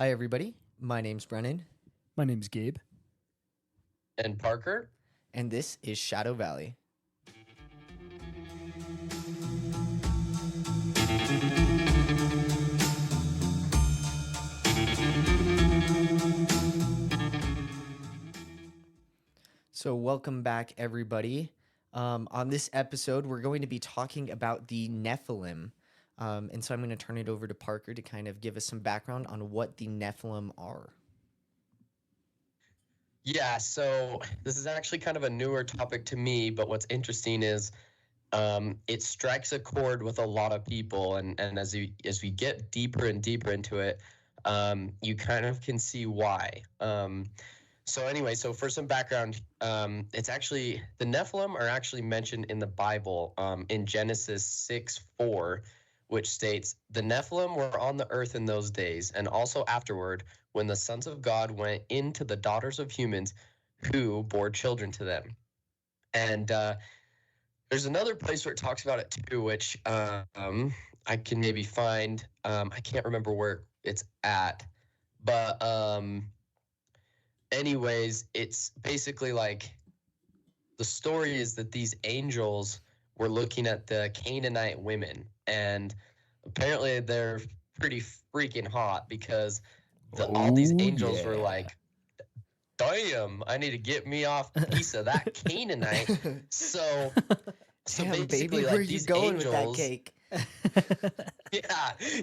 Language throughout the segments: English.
Hi, everybody. My name's Brennan, My name's Gabe. And Parker. and this is Shadow Valley. So, welcome back, everybody. On this episode, we're going to be talking about the Nephilim. And so I'm going to turn it over to Parker to kind of give us some background on what the Nephilim are. Yeah, so this is actually kind of a newer topic to me, but what's interesting is it strikes a chord with a lot of people, and as we get deeper and deeper into it, you kind of can see why. So for some background, it's actually the Nephilim are actually mentioned in the Bible in Genesis 6:4, which states, "The Nephilim were on the earth in those days, and also afterward, when the sons of God went into the daughters of humans, who bore children to them." And there's another place where it talks about it too, which I can maybe find. I can't remember where it's at, but anyways, it's basically like the story is that these angels were looking at the Canaanite women, and apparently they're pretty freaking hot because all these angels were like, "Damn, I need to get me off a piece of that Canaanite." So Damn, basically, baby, where like, you these going with that angels- cake?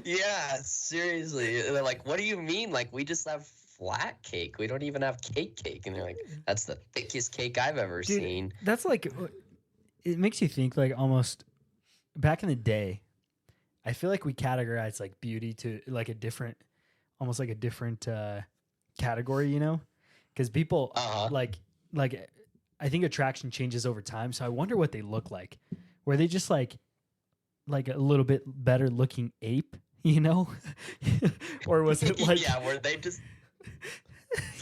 Yeah, seriously. And they're like, "What do you mean? Like, we just have flat cake. We don't even have cake." And they're like, "That's the thickest cake I've ever Dude, seen." That's like, it makes you think like almost back in the day, I feel like we categorize like beauty to like a different, almost like a different category, you know? Because people like, I think attraction changes over time. So I wonder what they look like. Were they just like a little bit better looking ape, you know? Or was it like, Yeah, were they just,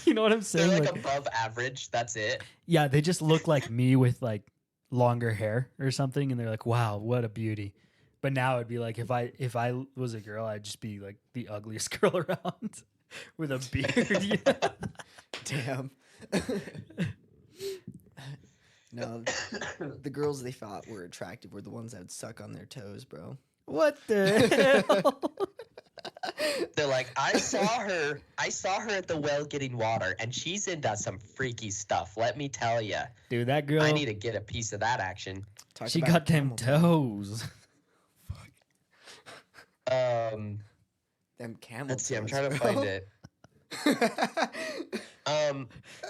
you know what I'm saying? they're like above average. That's it. Yeah, they just look like me with like longer hair or something, and they're like, "Wow, what a beauty." But now it'd be like if I was a girl, I'd just be like the ugliest girl around with a beard. Yeah. Damn. No, the girls they thought were attractive were the ones that would suck on their toes, bro. What the hell? They're like, I saw her at the well getting water, and she's into some freaky stuff. Let me tell you, Dude, that girl. I need to get a piece of that action. Talk She about got them camel toe. toes. Um, Them camel let's see. I'm toes, trying to bro. find it.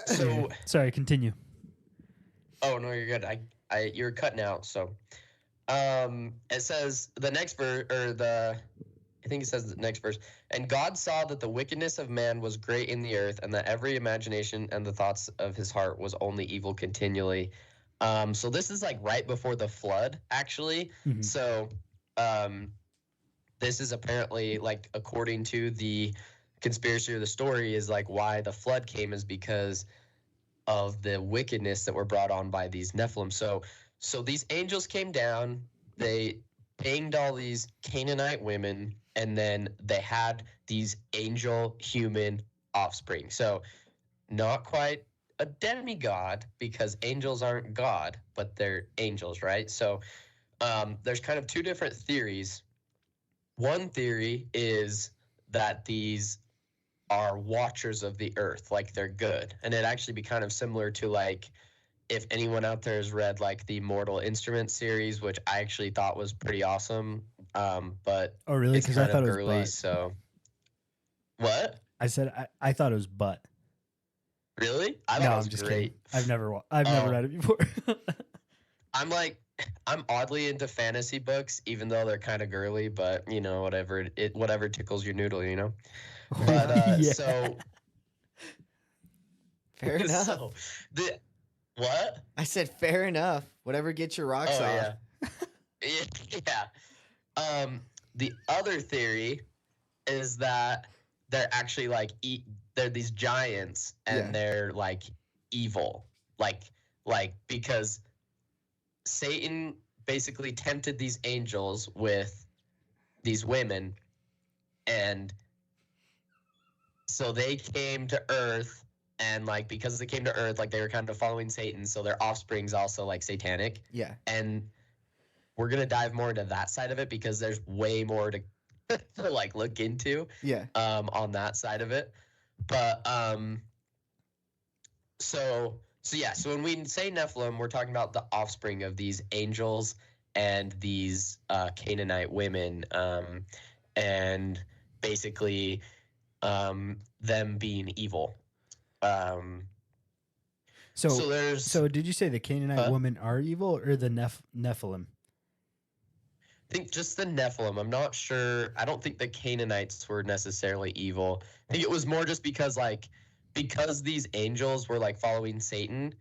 So Sorry, continue. oh no, you're good. You're cutting out. So, it says the next verse, I think it says the next verse. "And God saw that the wickedness of man was great in the earth, and that every imagination and the thoughts of his heart was only evil continually." So this is like right before the flood, actually. Mhm. So, this is apparently, like, according to the conspiracy or the story, is like why the flood came is because of the wickedness that were brought on by these Nephilim. So these angels came down, they banged all these Canaanite women, and then they had these angel human offspring. So not quite a demigod, because angels aren't God, but they're angels, right? So there's kind of two different theories. One theory is that these are watchers of the earth, like they're good. And it'd actually be kind of similar to, like, if anyone out there has read like the Mortal Instruments series, which I actually thought was pretty awesome. But Oh, really? it's Because I kind thought of it was girly, butt. so what? I said I thought it was butt. Really? I thought No, it was I'm just great. kidding. I've never Oh. read it before. I'm oddly into fantasy books, even though they're kind of girly, but whatever tickles your noodle, you know? But Yeah. so Fair enough. so the what? I said fair enough. Whatever gets your rocks Oh off. yeah. Yeah. The other theory is that they're actually like they're these giants, and Yeah. they're like evil, like because Satan basically tempted these angels with these women, and so they came to Earth, and like because they came to Earth, like they were kind of following Satan, so their offspring's also like satanic. Yeah. And we're gonna dive more into that side of it because there's way more to to like look into Yeah. on that side of it. But so yeah, so when we say Nephilim, we're talking about the offspring of these angels and these Canaanite women, and basically them being evil. So So there's so did you say the Canaanite women are evil or the Nephilim? I think just the Nephilim. I'm not sure. I don't think the Canaanites were necessarily evil. I think it was more just because these angels were like following Satan,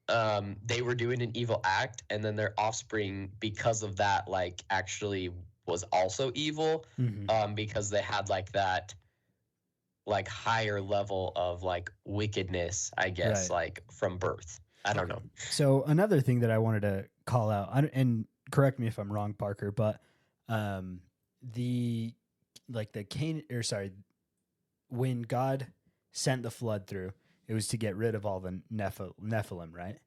they were doing an evil act, and then their offspring, because of that, like actually was also evil, because they had like that like higher level of like wickedness, I guess, Right. like from birth. I don't know. So another thing that I wanted to call out, and correct me if I'm wrong, Parker, but the when God sent the flood through, it was to get rid of all the Nephilim, right?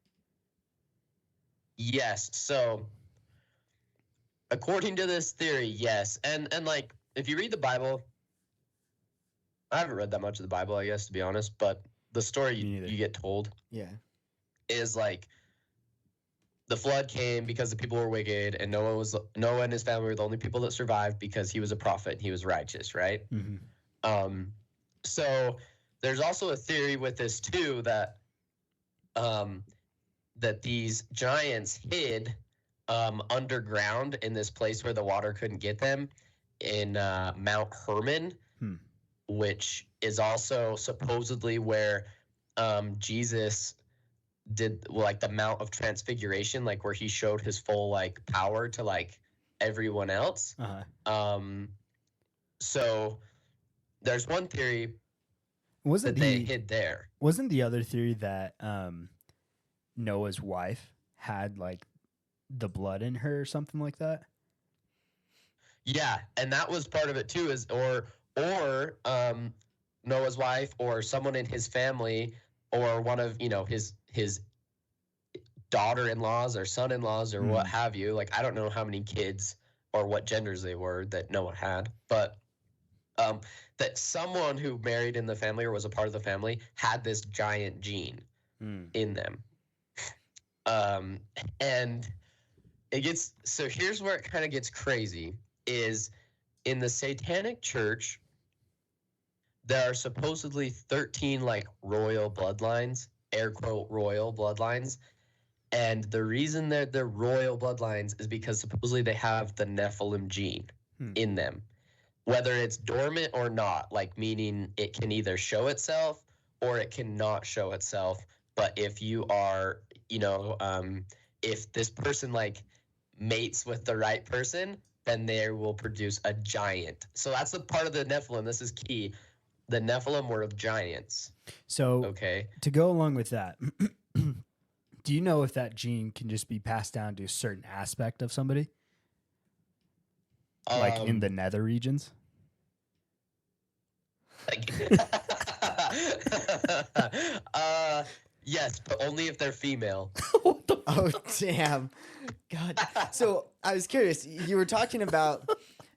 Yes. So according to this theory, yes. And like if you read the Bible, I haven't read that much of the Bible, I guess, to be honest, but the story Me neither. you get told Yeah. is like the flood came because the people were wicked, and Noah and his family were the only people that survived because he was a prophet and he was righteous, right? Mm-hmm. So there's also a theory with this too that that these giants hid underground in this place where the water couldn't get them in Mount Hermon, which is also supposedly where Jesus did like the Mount of Transfiguration, like where he showed his full like power to like everyone else. So there's one theory that they hid there. Wasn't the other theory that Noah's wife had like the blood in her or something like that? Yeah, and that was part of it too, is or Noah's wife or someone in his family or one of his daughter-in-laws or son-in-laws or what have you. Like I don't know how many kids or what genders they were that Noah had, but that someone who married in the family or was a part of the family had this giant gene in them. And it gets, so here's where it kind of gets crazy, is in the Satanic Church, there are supposedly 13 like royal bloodlines, air quote royal bloodlines. And the reason that they're royal bloodlines is because supposedly they have the Nephilim gene in them, whether it's dormant or not, like meaning it can either show itself or it cannot show itself. But if you are, if this person like mates with the right person, then they will produce a giant. So that's the part of the Nephilim. This is key. The Nephilim were of giants. So okay, to go along with that, do you know if that gene can just be passed down to a certain aspect of somebody? Like in the nether regions? Yes, but only if they're female. Oh, damn. God. So I was curious. You were talking about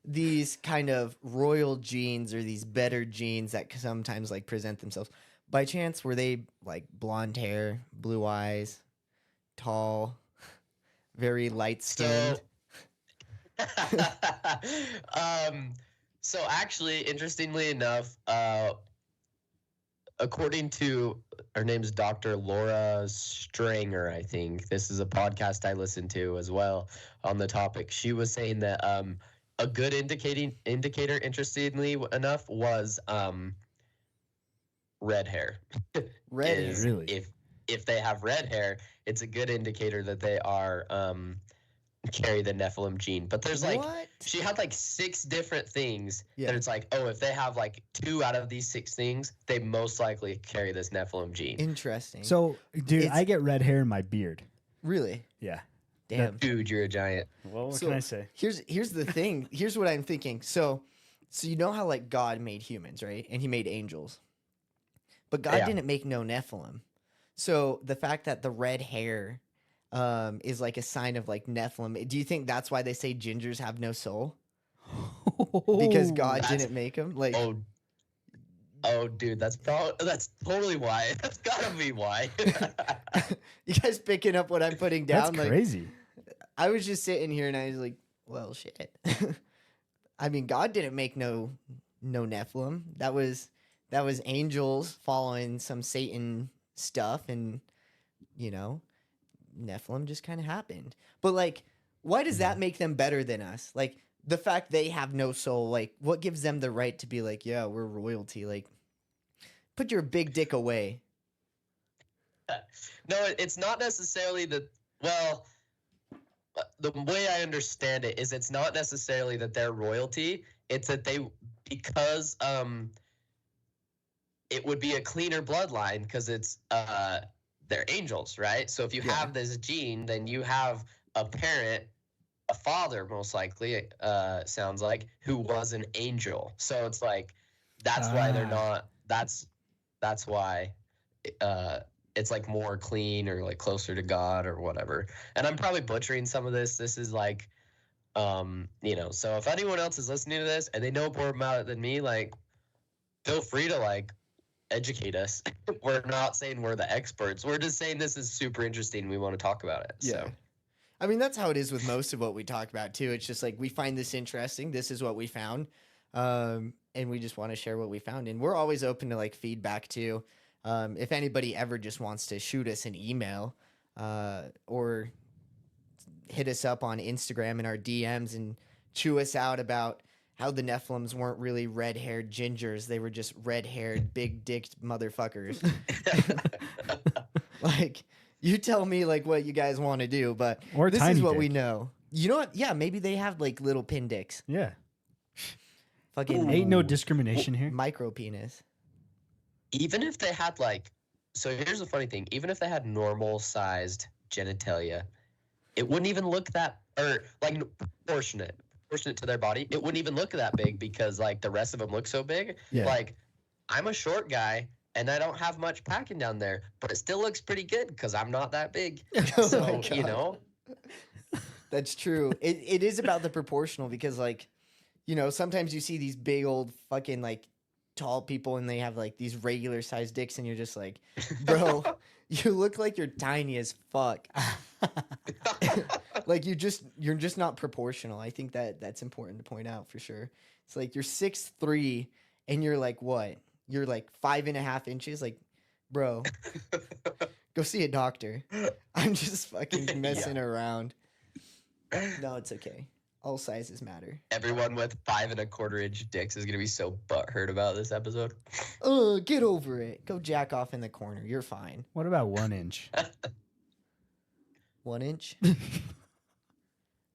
these kind of royal genes or these better genes that sometimes like present themselves. By chance, were they like blonde hair, blue eyes, tall, very light skinned? So actually, interestingly enough, according to her name's Dr. Laura Stranger, I think this is a podcast I listened to as well on the topic. She was saying that a good indicator, interestingly enough, was red hair. Red hair. Really? If they have red hair, it's a good indicator that they are carry the Nephilim gene. But there's like she had like 6 different things that it's like, oh, if they have like 2 out of these 6 things, they most likely carry this Nephilim gene. Interesting. So, dude, I get red hair in my beard. Really? Yeah. Damn. Dude, you're a giant. Well, what can I say? Here's the thing. Here's what I'm thinking. So you know how like God made humans, right? And he made angels. but God Yeah. didn't make no Nephilim. So the fact that the red hair is like a sign of like Nephilim, do you think that's why they say gingers have no soul? Because God That's- didn't make them? Like, Oh, dude, that's totally why. That's gotta be why. you guys picking up what I'm putting down? That's Like, crazy. I was just sitting here and I was like, well, shit. I mean, God didn't make no Nephilim. That was angels following some Satan stuff, and you know, Nephilim just kind of happened. But like, why does that make them better than us? Like the fact they have no soul, like what gives them the right to be like, yeah, we're royalty? Like, put your big dick away. No, it's not necessarily that. Well, the way I understand it is it's not necessarily that they're royalty. It's that because it would be a cleaner bloodline because it's they're angels, right? So if you have this gene, then you have a parent, a father most likely, sounds like, who was an angel. So it's like that's why they're not. That's why it's like more clean or like closer to God or whatever. And I'm probably butchering some of this. This is like, so if anyone else is listening to this and they know more about it than me, like, feel free to like educate us. We're not saying we're the experts. We're just saying this is super interesting. We want to talk about it. Yeah. So. I mean, that's how it is with most of what we talk about too. It's just like we find this interesting. This is what we found. And we just want to share what we found. And we're always open to like feedback too. If anybody ever just wants to shoot us an email or hit us up on Instagram in our DMs and chew us out about how the Nephilims weren't really red-haired gingers. They were just red-haired, big-dicked motherfuckers. Like, you tell me like what you guys want to do, but Or this tiny is what dick. we know. You know what? Yeah, maybe they have like little pin dicks. Yeah. Fucking Ain't no discrimination here. micro penis. Even if they had like, so here's the funny thing, even if they had normal sized genitalia, it wouldn't even look that, or like proportionate to their body, it wouldn't even look that big because like the rest of them look so big. Yeah. Like, I'm a short guy and I don't have much packing down there, but it still looks pretty good because I'm not that big. Oh So, my God. That's true. It is about the proportional because like, sometimes you see these big old fucking like tall people and they have like these regular sized dicks and you're just like, bro, you look like you're tiny as fuck. Like you're just not proportional. I think that's important to point out for sure. It's like you're 6'3" and you're like what? You're like 5.5 inches. Like, bro, go see a doctor. I'm just fucking messing around. No, it's okay. All sizes matter. Everyone with 5 1/4 inch dicks is gonna be so butthurt about this episode. Get over it. Go jack off in the corner. You're fine. What about 1 inch? 1 inch?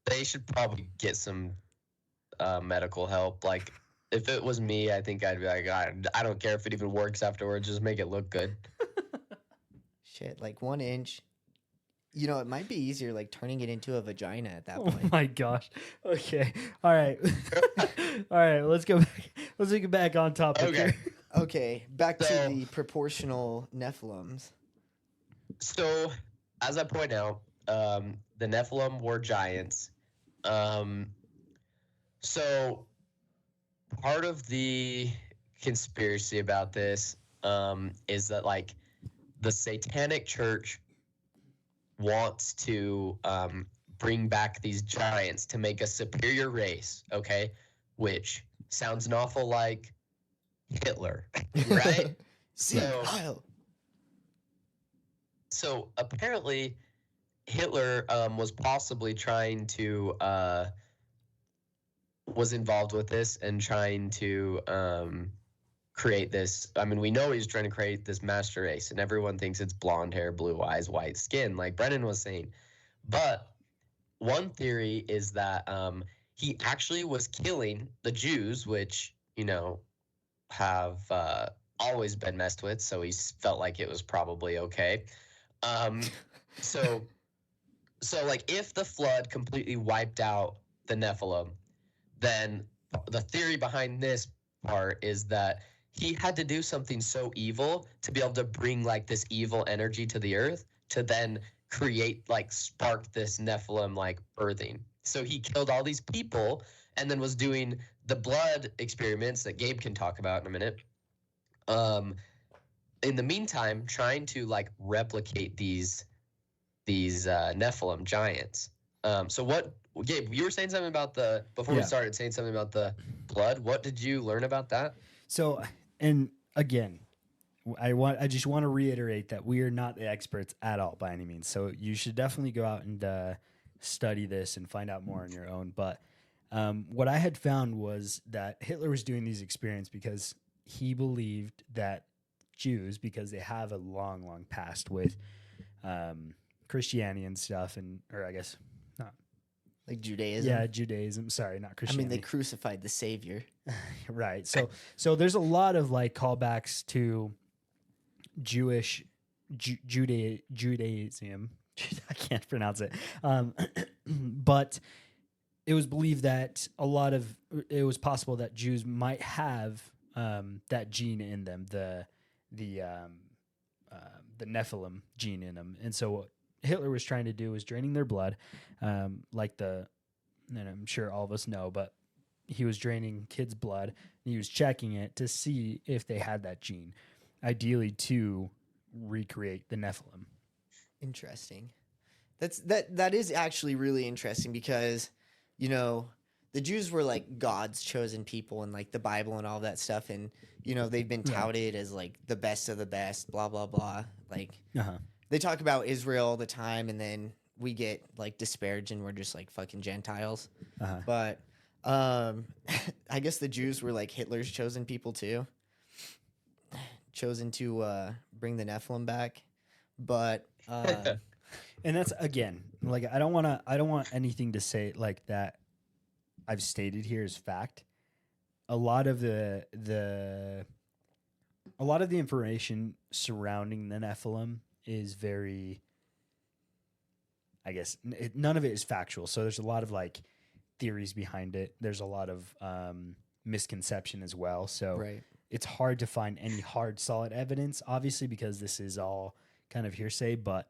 They should probably get some medical help. Like, if it was me, I think I'd be like, I don't care if it even works afterwards. Just make it look good. Shit, like 1 inch. It might be easier like turning it into a vagina at that Oh point. my gosh. Okay. All right. All right. Let's go back. Let's get back on topic. Okay. here. Okay, back to So- the proportional Nephilims. So, as I point out, the Nephilim were giants. So, part of the conspiracy about this is that, like, the Satanic Church wants to bring back these giants to make a superior race, okay? Which sounds an awful like Hitler, right? See, So- Kyle. So apparently, Hitler was possibly trying to was involved with this and trying to create this. I mean, we know he's trying to create this master race, and everyone thinks it's blonde hair, blue eyes, white skin, like Brennan was saying. But one theory is that he actually was killing the Jews, which have always been messed with. So he felt like it was probably okay. So like if the flood completely wiped out the Nephilim, then the theory behind this part is that he had to do something so evil to be able to bring like this evil energy to the earth to then create like spark this Nephilim like birthing. So he killed all these people and then was doing the blood experiments that Gabe can talk about in a minute. In the meantime, trying to like replicate these Nephilim giants. So what, Gabe, you were saying something about the, before we Yeah. started saying something about the blood. What did you learn about that? So, and again, I just want to reiterate that we are not the experts at all by any means. So you should definitely go out and study this and find out more on your own. But what I had found was that Hitler was doing these experiments because he believed that Jews, because they have a long, long past with Christianity and stuff, or I guess not. Like Judaism. Yeah, Judaism. Sorry, not I mean, Christianity. they crucified the Savior. Right. So there's a lot of like callbacks to Jewish Judaism. I can't pronounce it. But it was believed that it was possible that Jews might have that gene in them, the Nephilim gene in them. And so what Hitler was trying to do was draining their blood, and I'm sure all of us know, but he was draining kids' blood and he was checking it to see if they had that gene, ideally to recreate the Nephilim. Interesting. That is actually really interesting because, you know, the Jews were like God's chosen people in like the Bible and all that stuff, and you know they've been touted as like the best of the best, blah blah blah. Like they talk about Israel all the time, and then we get like disparaged and we're just like fucking Gentiles. But I guess the Jews were like Hitler's chosen people too, chosen to bring the Nephilim back. But and that's again, like I don't want anything to say like that I've stated here is fact. A lot of the information surrounding the Nephilim is very, I guess, none of it is factual. So there's a lot of like theories behind it. There's a lot of misconception as well. So it's hard to find any hard, solid evidence, obviously, because this is all kind of hearsay. But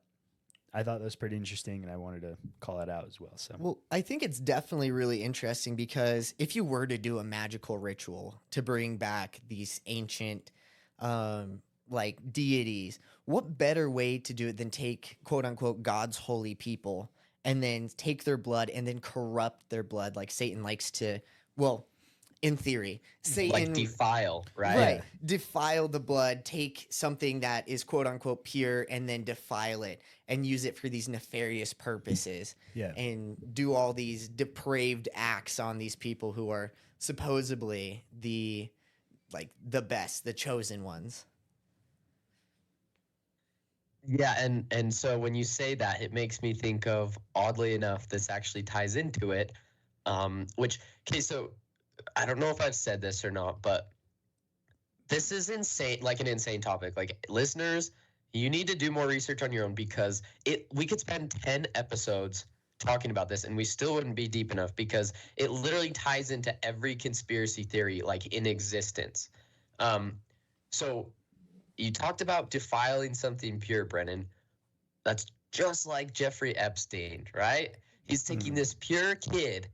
I thought that was pretty interesting, and I wanted to call it out as well. So, well, I think it's definitely really interesting because if you were to do a magical ritual to bring back these ancient, like deities, what better way to do it than take quote unquote God's holy people and then take their blood and then corrupt their blood like Satan likes to, well, in theory, Satan like defile, right? Right. Defile the blood, take something that is quote unquote pure and then defile it and use it for these nefarious purposes. Yeah. And do all these depraved acts on these people who are supposedly the best, the chosen ones. Yeah, and so when you say that, it makes me think of, oddly enough, this actually ties into it. So I don't know if I've said this or not, but this is insane, like an insane topic. Like, listeners, you need to do more research on your own because we could spend 10 episodes talking about this and we still wouldn't be deep enough because it literally ties into every conspiracy theory like in existence. So you talked about defiling something pure, Brennan. That's just like Jeffrey Epstein, right? He's taking this pure kid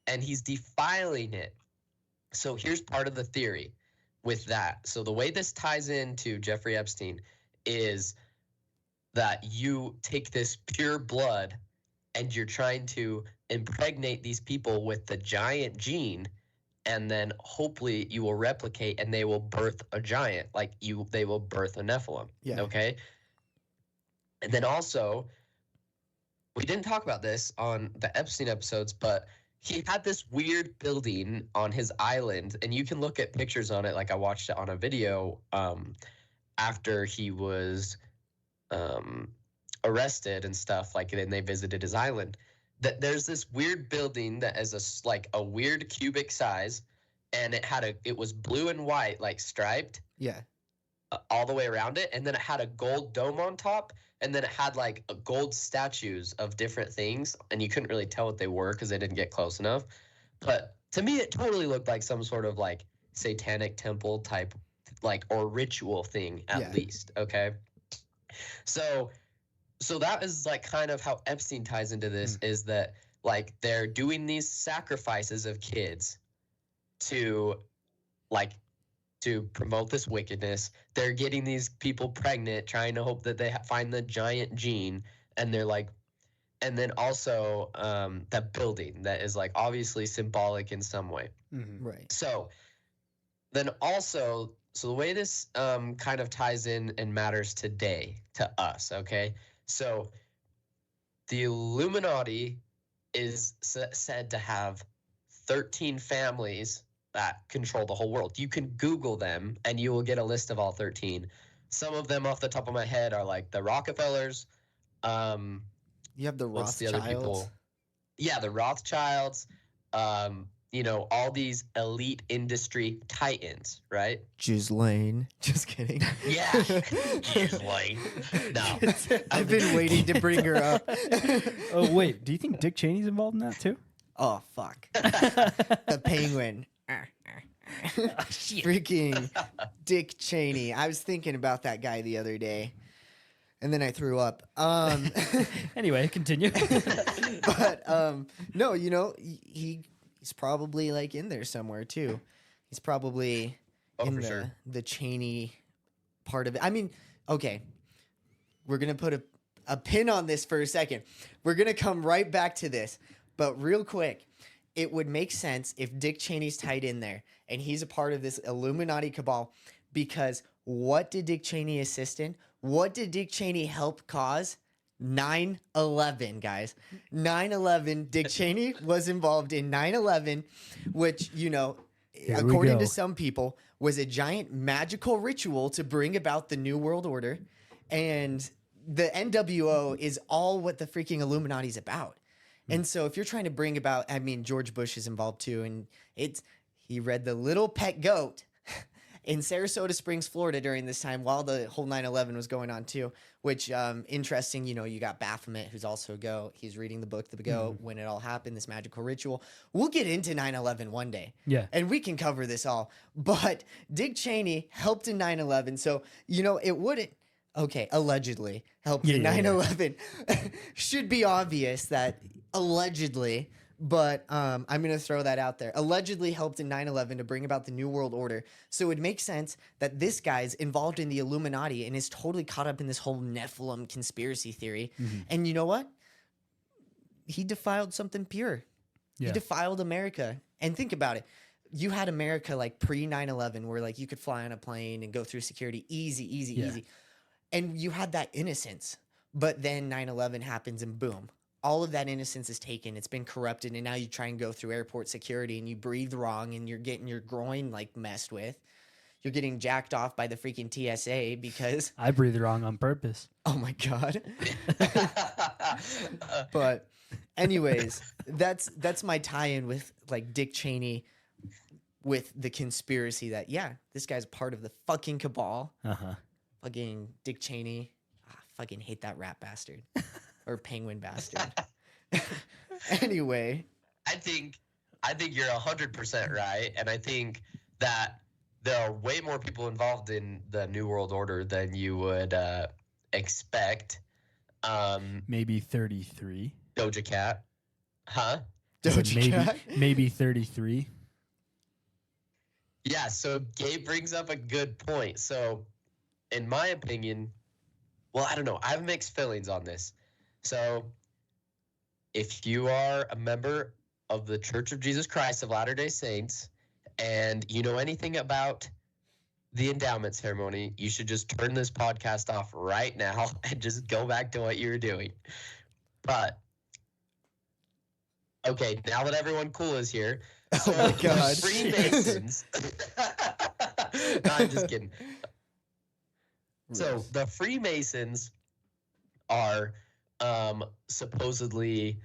and he's defiling it. So here's part of the theory with that. So the way this ties into Jeffrey Epstein is that you take this pure blood and you're trying to impregnate these people with the giant gene, and then hopefully you will replicate and they will birth a giant, they will birth a Nephilim. Yeah. Okay. And then also, we didn't talk about this on the Epstein episodes, but he had this weird building on his island, and you can look at pictures on it. Like I watched it on a video after he was arrested and stuff. Like, then they visited his island. That there's this weird building that is a weird cubic size, and it was blue and white, like striped. Yeah. All the way around it, and then it had a gold dome on top, and then it had like gold statues of different things, and you couldn't really tell what they were because they didn't get close enough. But to me, it totally looked like some sort of like satanic temple type like or ritual thing at Yeah. least. Okay. So that is like kind of how Epstein ties into this is that like they're doing these sacrifices of kids to like to promote this wickedness. They're getting these people pregnant, trying to hope that they find the giant gene, and they're like, and then also that building that is like obviously symbolic in some way. Right. So then also, so the way this kind of ties in and matters today to us, okay? So the Illuminati is said to have 13 families that control the whole world. You can Google them and you will get a list of all 13. Some of them off the top of my head are like the Rockefellers. You have the What's the other Rothschilds. people? Yeah, the Rothschilds. You know, all these elite industry titans, right? Ghislaine. Just kidding. Yeah, Ghislaine. No, I've been waiting to bring her up. Oh wait, do you think Dick Cheney's involved in that too? Oh, fuck. The penguin. Freaking Dick Cheney. I was thinking about that guy the other day, and then I threw up. Anyway, continue. But no, you know, he's probably like in there somewhere too. He's probably in for the sure. the Cheney part of it. I mean, okay, we're gonna put a pin on this for a second. We're gonna come right back to this, but real quick, it would make sense if Dick Cheney's tied in there and he's a part of this Illuminati cabal, because what did Dick Cheney assist in? What did Dick Cheney help cause? 9/11, guys. 9/11. Dick Cheney was involved in 9/11, which, you know, Here we according go. to some people, was a giant magical ritual to bring about the New World Order. And the NWO is all what the freaking Illuminati's about. And so if you're trying to bring about, I mean, George Bush is involved too. And he read The Little Pet Goat in Sarasota Springs, Florida during this time while the whole 9/11 was going on too, which interesting, you know, you got Baphomet, who's also a goat. He's reading the book, The Goat, when it all happened, this magical ritual. We'll get into 9/11 one day. Yeah. And we can cover this all. But Dick Cheney helped in 9/11. So, you know, it wouldn't, okay, allegedly helped in Yeah. 9/11. Should be obvious that allegedly, but I'm going to throw that out there. Allegedly helped in 9/11 to bring about the New World Order. So it would make sense that this guy's involved in the Illuminati and is totally caught up in this whole Nephilim conspiracy theory. And you know what? He defiled something pure. Yeah. He defiled America. And think about it. You had America like pre 9/11 where like you could fly on a plane and go through security easy. And you had that innocence. But then 9/11 happens and boom. All of that innocence is taken. It's been corrupted. And now you try and go through airport security and you breathe wrong and you're getting your groin like messed with. You're getting jacked off by the freaking TSA because, I breathed wrong on purpose. oh my God. But anyways, that's my tie-in with like Dick Cheney with the conspiracy that, yeah, this guy's part of the fucking cabal. Uh-huh. Fucking Dick Cheney. Fucking hate that rat bastard. Or penguin bastard. Anyway. I think you're 100% right, and I think that there are way more people involved in the New World Order than you would expect. Maybe 33. Doja Cat, huh? I said Doja Cat. maybe 33. Yeah. So Gabe brings up a good point. So, in my opinion, well, I don't know. I have mixed feelings on this. So, if you are a member of the Church of Jesus Christ of Latter-day Saints and you know anything about the endowment ceremony, you should just turn this podcast off right now and just go back to what you were doing. But, okay, now that everyone cool is here, so Oh my God. the Freemasons. No, I'm just kidding. So the Freemasons are supposedly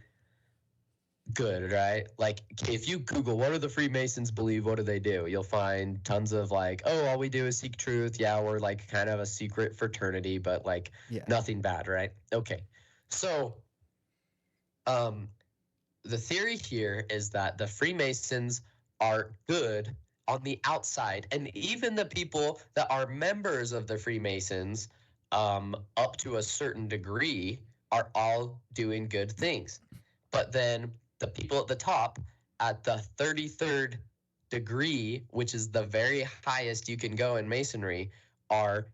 good, right? Like, if you Google what do the Freemasons believe, what do they do? You'll find tons of like, oh, all we do is seek truth. Yeah, we're like kind of a secret fraternity, but like nothing bad, right? Okay. So the theory here is that the Freemasons are good on the outside, and even the people that are members of the Freemasons, up to a certain degree, are all doing good things. But then the people at the top, at the 33rd degree, which is the very highest you can go in Masonry, are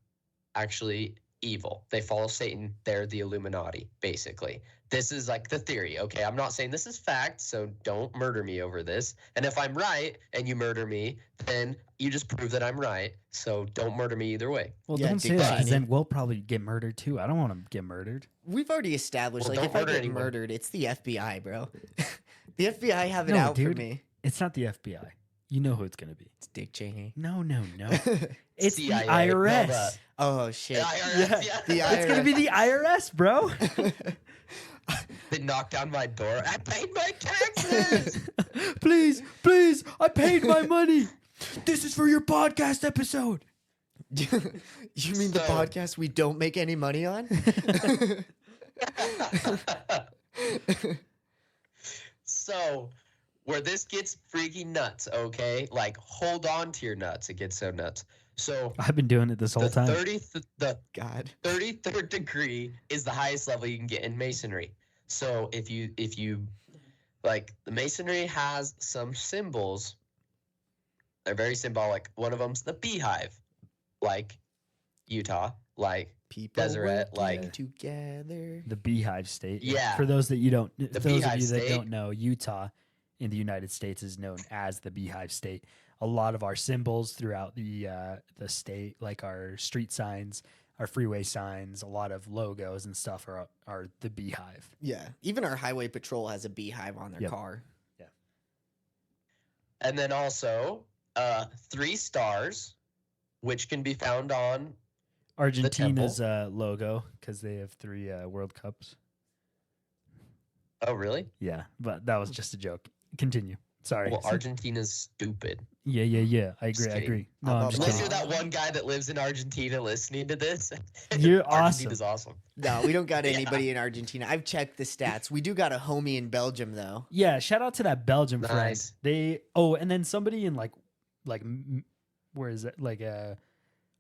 actually evil. They follow Satan. They're the Illuminati, basically. This is like the theory. Okay, I'm not saying this is fact, so don't murder me over this. And if I'm right and you murder me, then you just prove that I'm right. So don't murder me either way. Well, Yeah, don't say Dick that, because Cheney. then we'll probably get murdered too. I don't want to get murdered. We've already established, Well, like, don't if I murder get anyone. murdered, it's the FBI, bro. The FBI have it No, out for dude. me. It's not the FBI. You know who it's gonna be. It's Dick Cheney. No. It's CIA. the IRS. No, Oh shit! The IRS, Yeah, the It's gonna be the IRS, bro. They knocked down my door. I paid my taxes. please, I paid my money. This is for your podcast episode. You mean the So- podcast we don't make any money on? So, where this gets freaking nuts, okay? Like, hold on to your nuts. It gets so nuts. So, I've been doing it this whole the time. God. 33rd degree is the highest level you can get in masonry. So, if you like, the masonry has some symbols. They're very symbolic. One of them's the beehive, like Utah, like People Deseret, working like- together. The Beehive State. Yeah. For those that you don't, those of Beehive you that State. don't know, Utah in the United States is known as the Beehive State. A lot of our symbols throughout the state, like our street signs, our freeway signs, a lot of logos and stuff are the beehive. Yeah, even our highway patrol has a beehive on their Yep. car. and then also 3 stars, which can be found on. Argentina's logo, because they have 3 World Cups. Oh, really? Yeah, but that was just a joke. Continue. Sorry. Well, Argentina's stupid. Yeah. I Just agree. kidding. No, I'm just Unless kidding. you're that one guy that lives in Argentina listening to this. You're Argentina's awesome. No, we don't got Yeah. anybody in Argentina. I've checked the stats. We do got a homie in Belgium though. Yeah, shout out to that Belgian friend. Nice. And then somebody in where is it? Like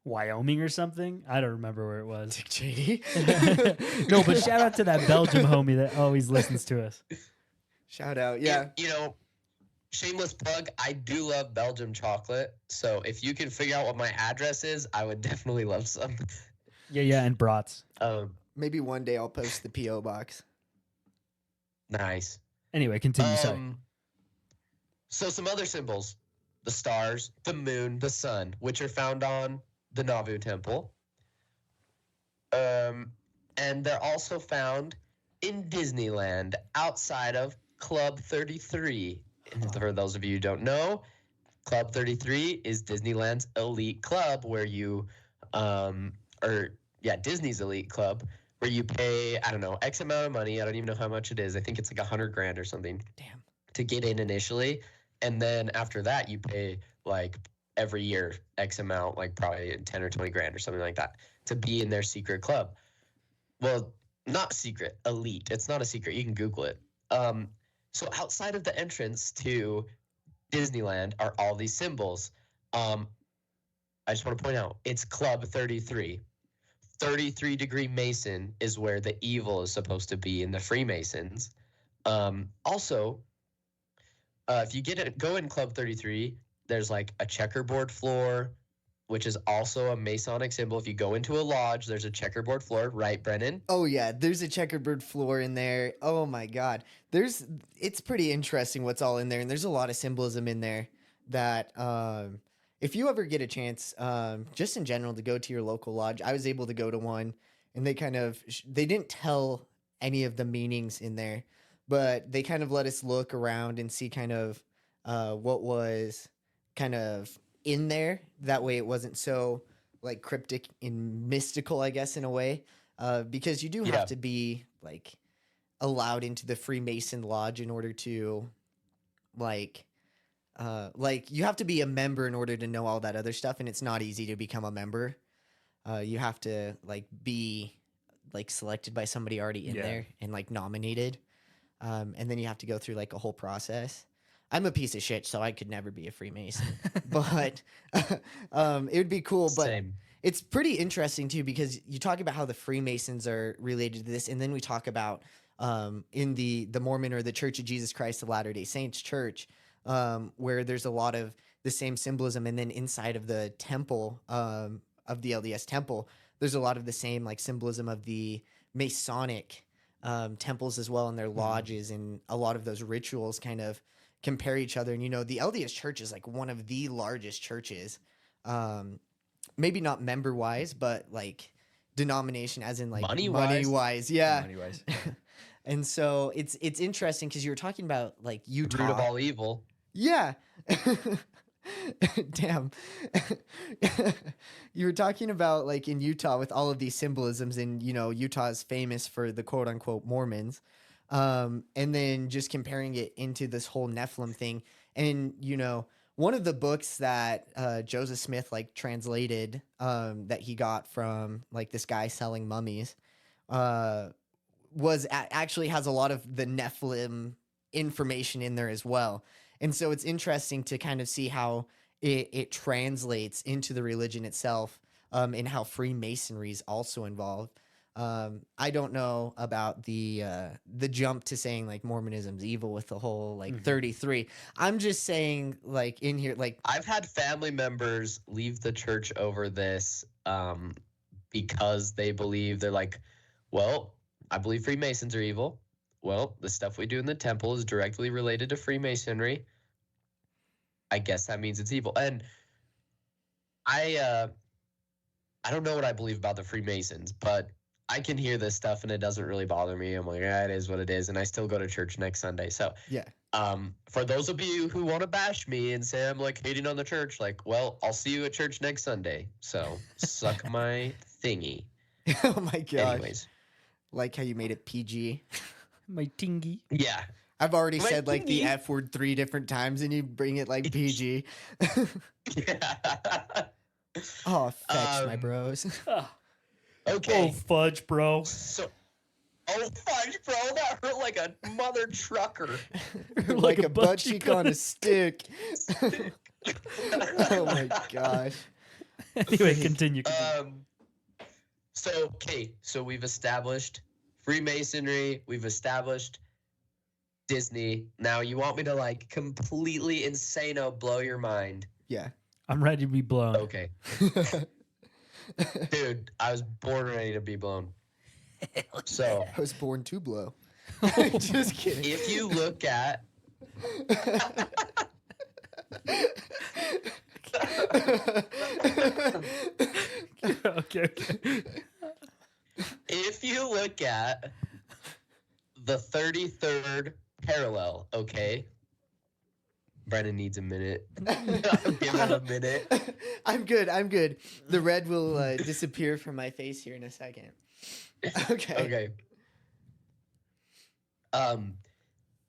Wyoming or something? I don't remember where it was. Dick Cheney. No, but shout out to that Belgium homie that always listens to us. Shout out. Yeah. You know, shameless plug, I do love Belgium chocolate. So if you can figure out what my address is, I would definitely love some. Yeah, and brats. Maybe one day I'll post the PO box. Nice. Anyway, continue. Sorry. So some other symbols: the stars, the moon, the sun, which are found on the Nauvoo Temple. And they're also found in Disneyland outside of Club 33. And for those of you who don't know, Club 33 is Disneyland's elite club where you, Disney's elite club where you pay, I don't know, X amount of money. I don't even know how much it is. I think it's like $100,000 or something. Damn. To get in initially. And then after that, you pay like every year X amount, like probably 10 or 20 grand or something like that to be in their secret club. Well, not secret, elite. It's not a secret. You can Google it. So outside of the entrance to Disneyland are all these symbols. I just want to point out, it's Club 33. 33-degree Mason is where the evil is supposed to be in the Freemasons. Also, if you go in Club 33, there's like a checkerboard floor, which is also a Masonic symbol. If you go into a lodge, there's a checkerboard floor, right, Brennan? Oh yeah, there's a checkerboard floor in there. Oh my god. It's pretty interesting what's all in there, and there's a lot of symbolism in there that if you ever get a chance, just in general, to go to your local lodge, I was able to go to one, and they kind of they didn't tell any of the meanings in there, but they kind of let us look around and see kind of what was kind of in there. That way it wasn't so like cryptic and mystical, I guess, in a way, because you do Yeah. have to be like allowed into the Freemason lodge in order to like you have to be a member in order to know all that other stuff, and it's not easy to become a member. You have to like be like selected by somebody already in Yeah. there and like nominated, and then you have to go through like a whole process. I'm a piece of shit, so I could never be a Freemason. But it would be cool. But Same. it's pretty interesting too, because you talk about how the Freemasons are related to this, and then we talk about in the Mormon or the Church of Jesus Christ of Latter-day Saints Church, where there's a lot of the same symbolism, and then inside of the temple of the LDS temple, there's a lot of the same like symbolism of the Masonic temples as well, and their lodges, and a lot of those rituals kind of compare each other. And the LDS Church is like one of the largest churches, maybe not member wise, but like denomination, as in like money wise, yeah. Money wise. And so it's interesting because you were talking about like Utah. Root of all evil. Yeah. Damn. You were talking about like in Utah with all of these symbolisms, and Utah is famous for the quote unquote Mormons. And then just comparing it into this whole Nephilim thing. And one of the books that Joseph Smith like translated, that he got from like this guy selling mummies, actually has a lot of the Nephilim information in there as well. And so it's interesting to kind of see how it translates into the religion itself, and how Freemasonry is also involved. I don't know about the jump to saying like Mormonism's evil with the whole like 33. I'm just saying like in here, like I've had family members leave the church over this because they believe, they're like, well, I believe Freemasons are evil. Well, the stuff we do in the temple is directly related to Freemasonry. I guess that means it's evil. And I don't know what I believe about the Freemasons, but I can hear this stuff and it doesn't really bother me. I'm like, yeah, it is what it is. And I still go to church next Sunday. So yeah. For those of you who want to bash me and say I'm like hating on the church, like, well, I'll see you at church next Sunday. So suck my thingy. Oh my gosh. Anyways. Like how you made it PG. My tingy. Yeah. I've already My said like the tingy. F word 3 different times, and you bring it like PG. Yeah. Oh, fetch my bros. Okay. Oh, fudge, bro. So, fudge, bro, that hurt like a mother trucker. Like a butt cheek on a stick. Oh my gosh. Anyway, continue. So we've established Freemasonry, we've established Disney. Now you want me to like completely insano blow your mind. Yeah. I'm ready to be blown. Okay. Dude, I was born ready to be blown. So I was born to blow. Just kidding. if you look at Okay. if you look at the 33rd parallel, okay? Brennan needs a minute. Give him a minute. I'm good. The red will disappear from my face here in a second. Okay. Okay.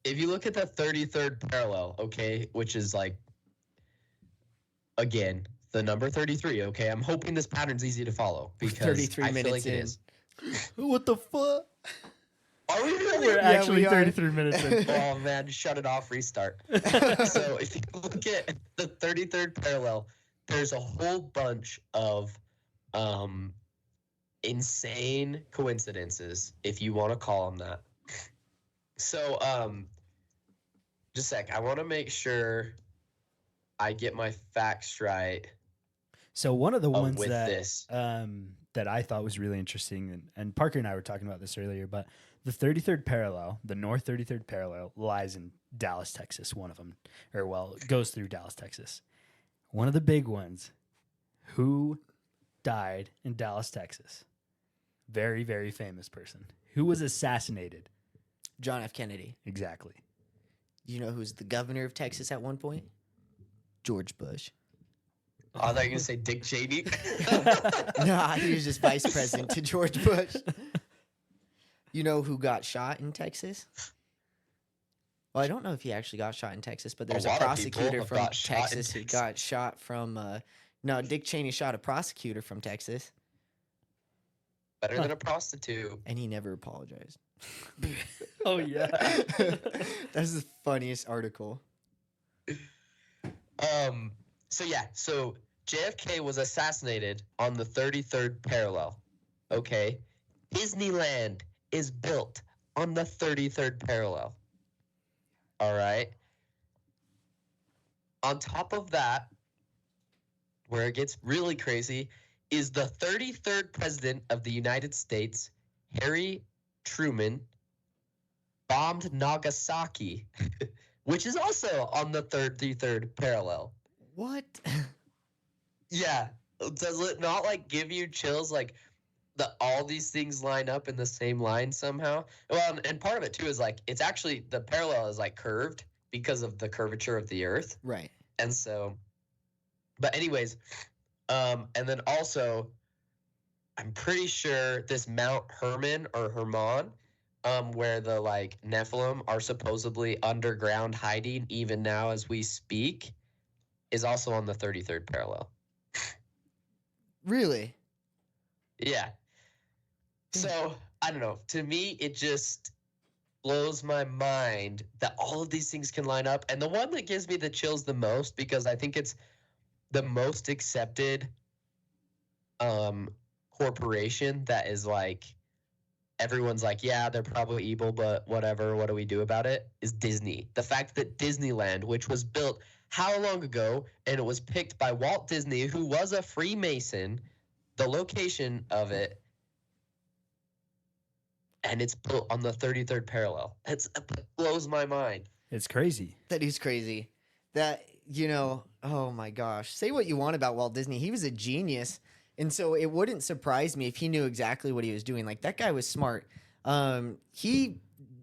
If you look at the 33rd parallel, okay, which is like, again, the number 33, okay? I'm hoping this pattern's easy to follow because 33 I feel minutes like it in. is. What the fuck? Are we really? We're actually we are. 33 minutes in. Oh man, shut it off, restart. So if you look at the 33rd parallel, there's a whole bunch of insane coincidences, if you want to call them that. So just a sec, I want to make sure I get my facts right. So one of the ones with that this. That I thought was really interesting, and Parker and I were talking about this earlier, but the 33rd parallel, the North 33rd parallel, lies in Dallas, Texas. One of them, it goes through Dallas, Texas. One of the big ones, who died in Dallas, Texas? Very, very famous person. Who was assassinated? John F. Kennedy. Exactly. You know who's the governor of Texas at one point? George Bush. Oh, I thought you were going to say Dick Cheney. Nah, he was just vice president to George Bush. You know who got shot in Texas? Well, I don't know if he actually got shot in Texas, but there's a lot of people prosecutor have from got shot in Texas who Texas. got shot from. No, Dick Cheney shot a prosecutor from Texas, Better than a prostitute. and he never apologized. Oh, yeah. That's the funniest article. So yeah, so JFK was assassinated on the 33rd parallel. Okay. Disneyland is built on the 33rd parallel. All right. On top of that, where it gets really crazy, is the 33rd president of the United States, Harry Truman, bombed Nagasaki, which is also on the 33rd parallel. What? Yeah. Does it not like give you chills? Like all these things line up in the same line somehow. Well, and part of it too is like it's actually the parallel is like curved because of the curvature of the Earth, Right. and so. But anyways, and then also, I'm pretty sure this Mount Hermon or Hermon, where the like Nephilim are supposedly underground hiding even now as we speak, is also on the 33rd parallel. Really? Yeah. So I don't know. To me, it just blows my mind that all of these things can line up. And the one that gives me the chills the most, because I think it's the most accepted corporation that is like everyone's like, yeah, they're probably evil, but whatever. What do we do about it? Is Disney. The fact that Disneyland, which was built how long ago, and it was picked by Walt Disney, who was a Freemason, the location of it, and it's built on the 33rd parallel. It blows my mind. It's crazy. That is crazy. That, oh my gosh. Say what you want about Walt Disney. He was a genius. And so it wouldn't surprise me if he knew exactly what he was doing. Like, that guy was smart. He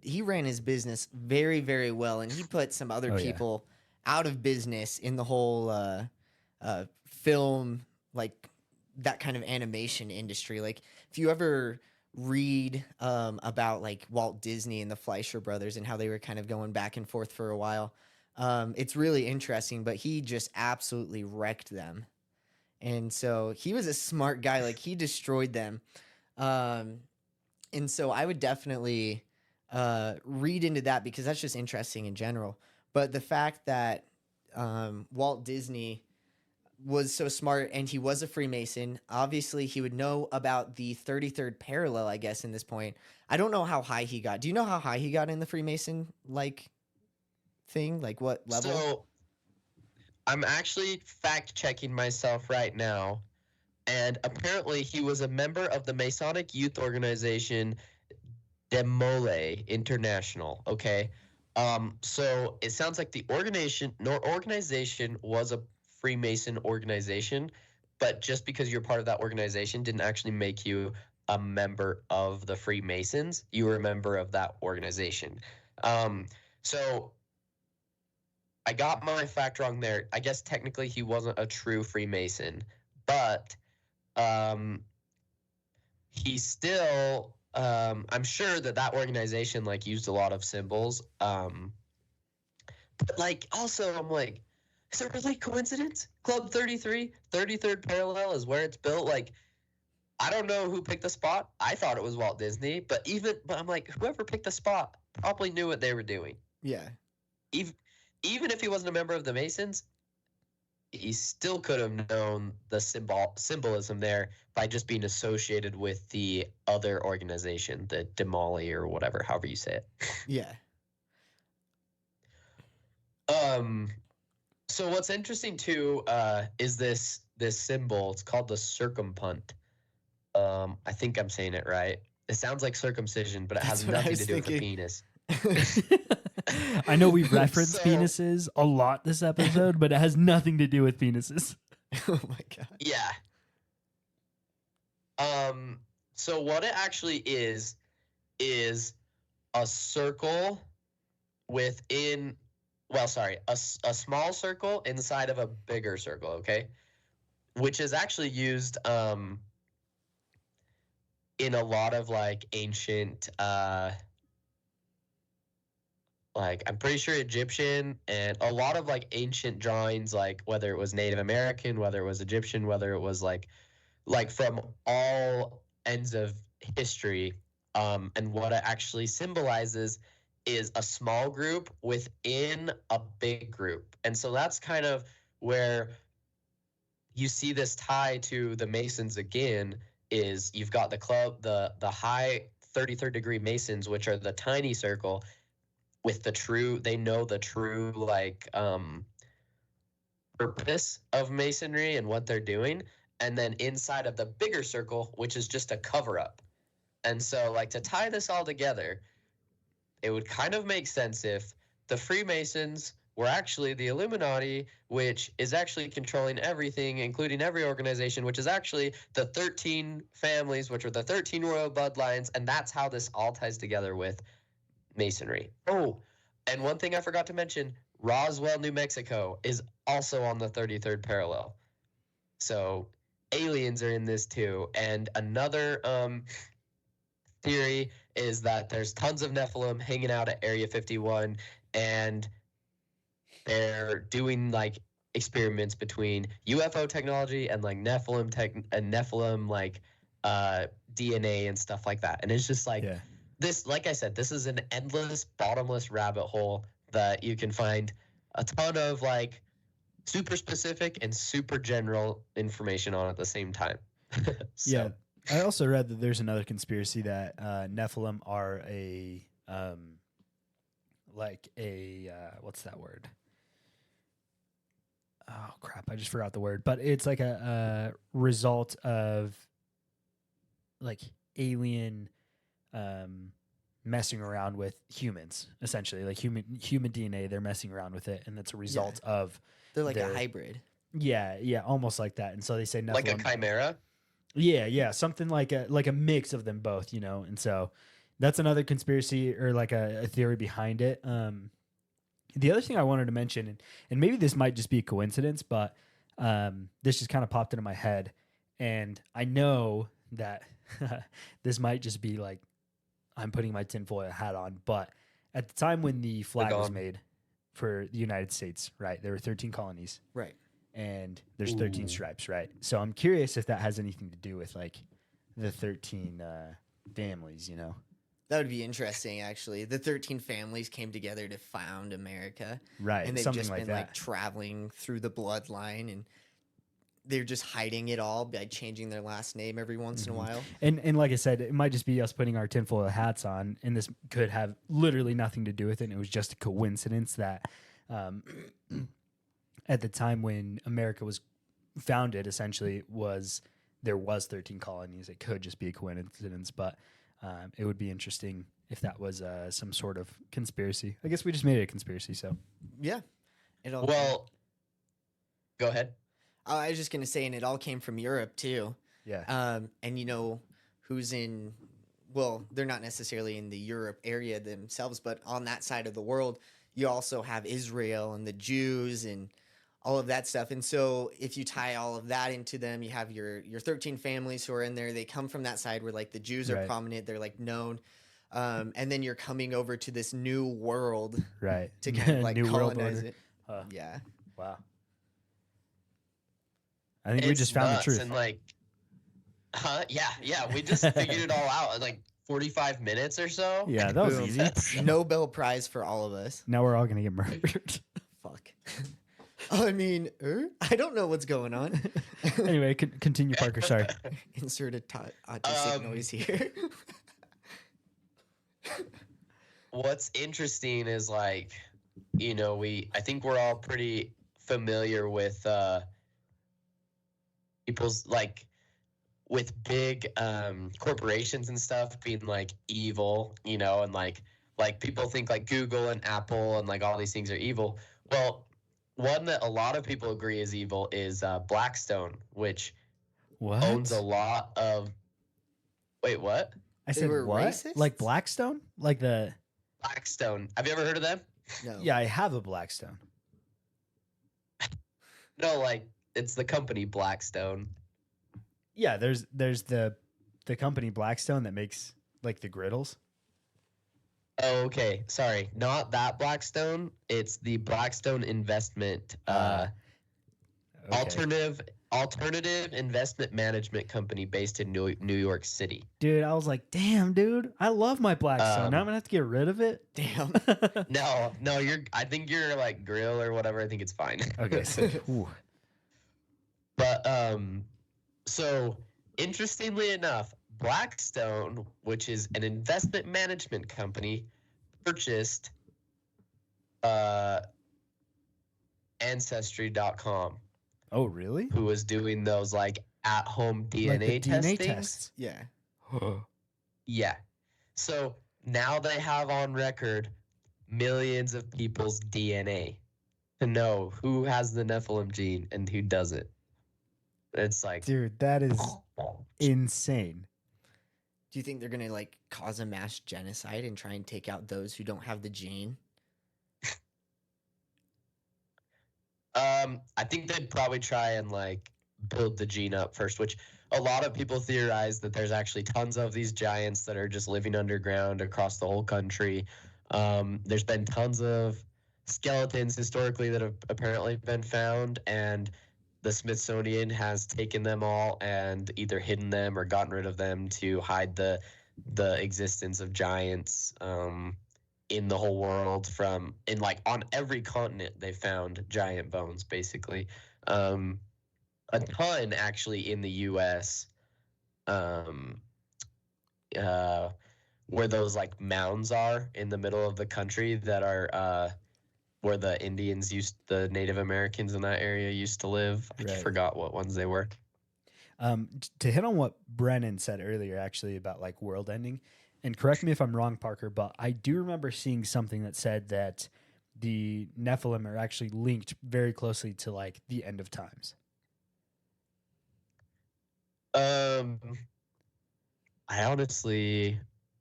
ran his business very, very well, and he put some other people out of business in the whole film, like that kind of animation industry. Like, if you ever read about like Walt Disney and the Fleischer brothers and how they were kind of going back and forth for a while, it's really interesting. But he just absolutely wrecked them. And so he was a smart guy. Like, he destroyed them. And so I would definitely read into that, because that's just interesting in general. But the fact that Walt Disney was so smart, and he was a Freemason, obviously he would know about the 33rd parallel, I guess, in this point. I don't know how high he got. Do you know how high he got in the Freemason thing? Like, what level? So I'm actually fact checking myself right now, and apparently he was a member of the Masonic youth organization Demole International. Okay, so it sounds like the organization was a Freemason organization, but just because you're part of that organization didn't actually make you a member of the Freemasons. You were a member of that organization. So I got my fact wrong there. I guess technically he wasn't a true Freemason, but he still, I'm sure that organization like used a lot of symbols. But like also I'm like, is it really coincidence? Club 33, 33rd parallel is where it's built. Like, I don't know who picked the spot. I thought it was Walt Disney, but I'm like, whoever picked the spot probably knew what they were doing. Yeah. Even if he wasn't a member of the Masons, he still could have known the symbolism there by just being associated with the other organization, the Demoli or whatever, however you say it. Yeah. So what's interesting too is this symbol. It's called the circumpunt. I think I'm saying it right. It sounds like circumcision, but it has nothing to do with the penis. I know we reference penises a lot this episode, but it has nothing to do with penises. Oh my god. Yeah. So what it actually is a circle within, well, sorry, a small circle inside of a bigger circle, okay? Which is actually used in a lot of like ancient like I'm pretty sure Egyptian and a lot of like ancient drawings, like whether it was Native American, whether it was Egyptian, whether it was like from all ends of history. And what it actually symbolizes is a small group within a big group. And so that's kind of where you see this tie to the Masons again, is you've got the club, the high 33rd degree Masons, which are the tiny circle with the true, they know the true like purpose of Masonry and what they're doing. And then inside of the bigger circle, which is just a cover up. And so like to tie this all together, it would kind of make sense if the Freemasons were actually the Illuminati, which is actually controlling everything, including every organization, which is actually the 13 families, which are the 13 royal bloodlines. And that's how this all ties together with Masonry. Oh, and one thing I forgot to mention, Roswell, New Mexico is also on the 33rd parallel. So aliens are in this too. And another theory is that there's tons of Nephilim hanging out at Area 51, and they're doing like experiments between UFO technology and like Nephilim like DNA and stuff like that. And it's just like this, like I said, this is an endless, bottomless rabbit hole that you can find a ton of like super specific and super general information on at the same time. So. Yeah. I also read that there's another conspiracy that Nephilim are what's that word? Oh crap! I just forgot the word. But it's like a result of like alien messing around with humans, essentially, like human DNA. They're messing around with it, and it's a result of they're like a hybrid. Yeah, almost like that. And so they say Nephilim, like a chimera. Yeah, something like a mix of them both, you know. And so that's another conspiracy or like a theory behind it. The other thing I wanted to mention, and maybe this might just be a coincidence, but this just kind of popped into my head, and I know that this might just be like I'm putting my tinfoil hat on, but at the time when the flag was made for the United States, right, there were 13 colonies, right. And there's 13 stripes, right? So I'm curious if that has anything to do with like the 13 families, you know? That would be interesting, actually. The 13 families came together to found America. Right. And they've something just like been that. like traveling through the bloodline, and they're just hiding it all by changing their last name every once in a while. And like I said, it might just be us putting our tinfoil hats on, and this could have literally nothing to do with it. And it was just a coincidence that at the time when America was founded, essentially there was 13 colonies. It could just be a coincidence, but it would be interesting if that was some sort of conspiracy. I guess we just made it a conspiracy, so. Yeah. Well, go ahead. I was just going to say, and it all came from Europe, too. Yeah. And you know who's in, well, they're not necessarily in the Europe area themselves, but on that side of the world, you also have Israel and the Jews and all of that stuff. And so if you tie all of that into them, you have your 13 families who are in there. They come from that side where like the Jews are prominent. They're like known. And then you're coming over to this new world, right, to kind of like new colonize it. Yeah. Wow. I think we just found the truth. And like, yeah. We just figured it all out in like 45 minutes or so. Yeah, that was easy. Nobel Prize for all of us. Now we're all going to get murdered. Fuck. I mean, I don't know what's going on. Anyway, continue, Parker. Sorry. Insert a autistic noise here. What's interesting is like, you know, I think we're all pretty familiar with people's like with big corporations and stuff being like evil, you know, and like people think like Google and Apple and like all these things are evil. Well, one that a lot of people agree is evil is Blackstone, which owns a lot of. Wait, what? I said what? Racist? Like Blackstone? Like the Blackstone. Have you ever heard of them? No. Yeah, I have a Blackstone. No, like it's the company Blackstone. Yeah, there's the company Blackstone that makes like the griddles. Oh, okay. Sorry, not that Blackstone. It's the Blackstone Investment Okay. alternative investment management company based in New York City. Dude, I was like, damn, dude, I love my Blackstone. Now I'm Um, gonna have to get rid of it. Damn. no, I think you're like grill or whatever. I think it's fine. Okay, sick. Ooh. But so interestingly enough, Blackstone, which is an investment management company, purchased uh, Ancestry.com, Oh, really? who was doing those like at-home DNA Like the DNA testings. tests. Yeah. Yeah. So now they have on record millions of people's DNA to know who has the Nephilim gene and who doesn't. It's like, Dude, that is insane. Do you think they're gonna like cause a mass genocide and try and take out those who don't have the gene? I think they'd probably try and like build the gene up first, which a lot of people theorize that there's actually tons of these giants that are just living underground across the whole country. There's been tons of skeletons historically that have apparently been found, and the Smithsonian has taken them all and either hidden them or gotten rid of them to hide the existence of giants in the whole world. From in like on every continent they found giant bones basically. A ton actually in the US, um where those like mounds are in the middle of the country that are where the Native Americans in that area used to live. I Right. forgot what ones they were. To hit on what Brennan said earlier, actually, about like world ending, and correct me if I'm wrong, Parker, but I do remember seeing something that said that the Nephilim are actually linked very closely to like the end of times.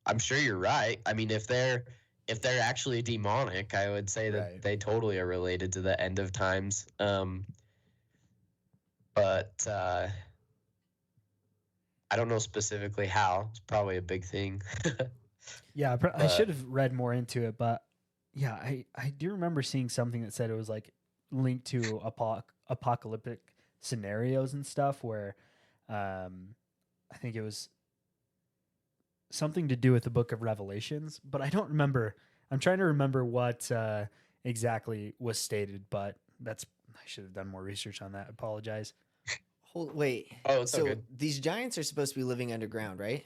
I'm sure you're right. I mean, if they're actually demonic, I would say that Right. they totally are related to the end of times. But I don't know specifically how. It's probably a big thing. Yeah, I But- should have read more into it, but yeah, I do remember seeing something that said it was like linked to apocalyptic scenarios and stuff where I think it was something to do with the book of Revelations, but I don't remember. I'm trying to remember what exactly was stated, but I should have done more research on that. I apologize. Wait. Oh, it's so all good. these giants are supposed to be living underground, right?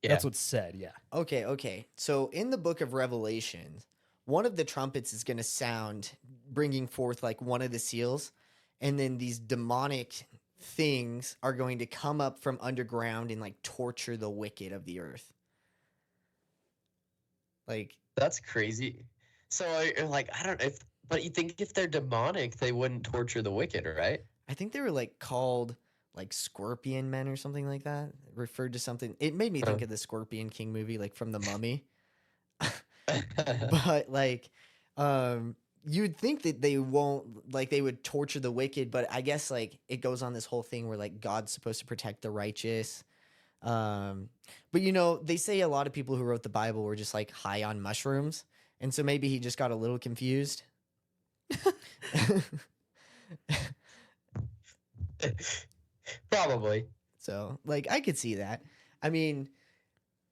Yeah. That's what's said, yeah. Okay. So in the book of Revelations, one of the trumpets is going to sound, bringing forth like one of the seals, and then these demonic things are going to come up from underground and like torture the wicked of the earth. Like, That's crazy. So like I don't if but you think if they're demonic, they wouldn't torture the wicked, right? I think they were like called like scorpion men or something like that. Referred to something. It made me think of the Scorpion King movie, like from The Mummy. But like, you'd think that they won't, like, they would torture the wicked, but I guess like it goes on this whole thing where like God's supposed to protect the righteous. But you know, they say a lot of people who wrote the Bible were just like high on mushrooms, and so maybe he just got a little confused. Probably. So, like, I could see that. I mean,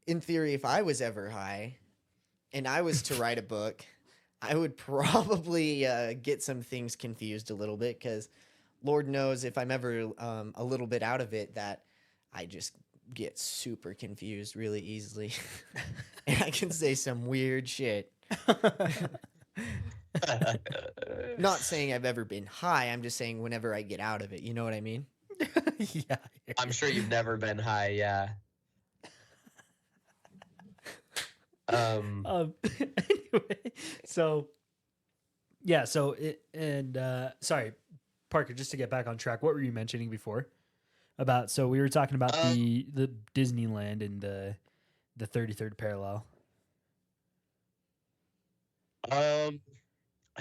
in theory, if I was ever high and I was to write a book, I would probably get some things confused a little bit because Lord knows if I'm ever a little bit out of it that I just get super confused really easily. And I can say some weird shit. Not saying I've ever been high. I'm just saying whenever I get out of it. You know what I mean? Yeah. I'm sure you've never been high, yeah. Anyway, so yeah, so sorry, Parker, just to get back on track, what were you mentioning before? So we were talking about the Disneyland and the 33rd parallel. I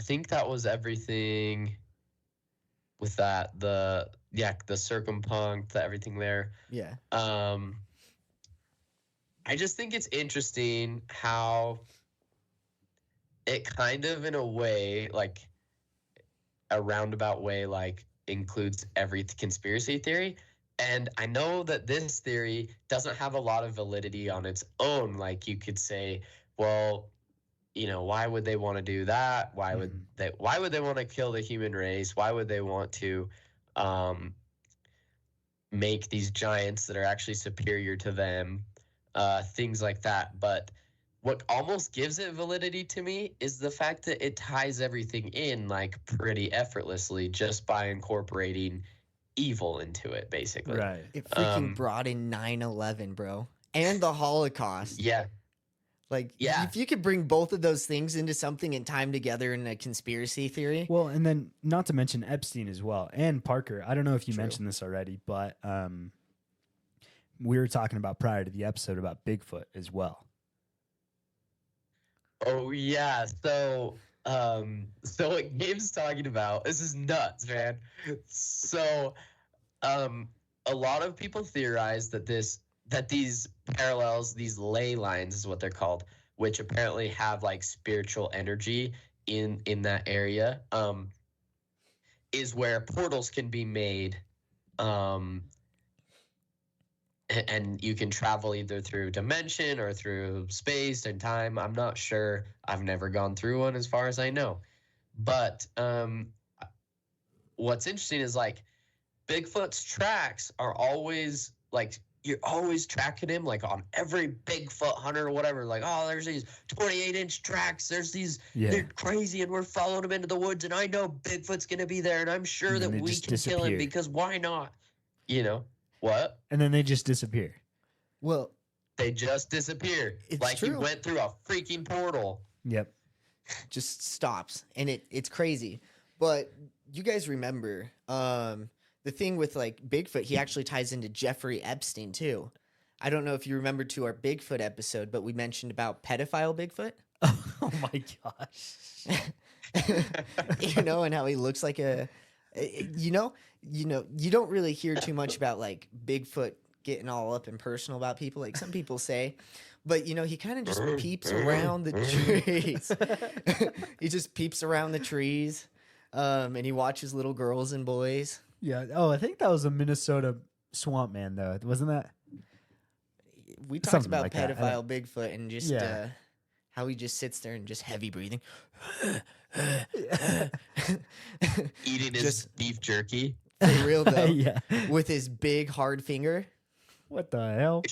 think that was everything with that. The circumpunct, everything there. Yeah. I just think it's interesting how it kind of, in a way, like a roundabout way, like includes every conspiracy theory. And I know that this theory doesn't have a lot of validity on its own. Like you could say, well, why would they want to do that? Why would they want to kill the human race? Why would they want to um, make these giants that are actually superior to them? Things like that. But what almost gives it validity to me is the fact that it ties everything in like pretty effortlessly just by incorporating evil into it, basically. Right. It freaking Um, brought in 9/11, bro, and the Holocaust. yeah, Like, yeah. if you could bring both of those things into something and tie them together in a conspiracy theory, Well, and then not to mention Epstein as well, and Parker. I don't know if you True. mentioned this already, but we were talking about prior to the episode about Bigfoot as well. Oh yeah. So what Gabe's talking about, this is nuts, man. So a lot of people theorize that these parallels, these ley lines is what they're called, which apparently have like spiritual energy in that area, is where portals can be made. And you can travel either through dimension or through space and time. I'm not sure. I've never gone through one as far as I know. But what's interesting is like Bigfoot's tracks are always like you're always tracking him like on every Bigfoot hunter or whatever. Like, oh, there's these 28-inch tracks. There's these, they're crazy, and we're following him into the woods. And I know Bigfoot's gonna be there, and I'm sure And that then they we just can kill him disappear. because why not? What? And then they just disappear. well, They just disappear. It's like you true. went through a freaking portal. Yep. just stops, and it's crazy. But you guys remember the thing with like Bigfoot? He actually ties into Jeffrey Epstein too. I don't know if you remember to our Bigfoot episode, but we mentioned about pedophile Bigfoot. Oh my gosh. And how he looks like you don't really hear too much about like Bigfoot getting all up and personal about people, like some people say, but he kind of just peeps around the trees. He just peeps around the trees, and he watches little girls and boys. Yeah. Oh, I think that was a Minnesota swamp man, though. Wasn't that? We talked Something about like that. pedophile Bigfoot and just Yeah. how he just sits there and just heavy breathing. Eating his Just- beef jerky. For real though, Yeah. with his big hard finger. What the hell?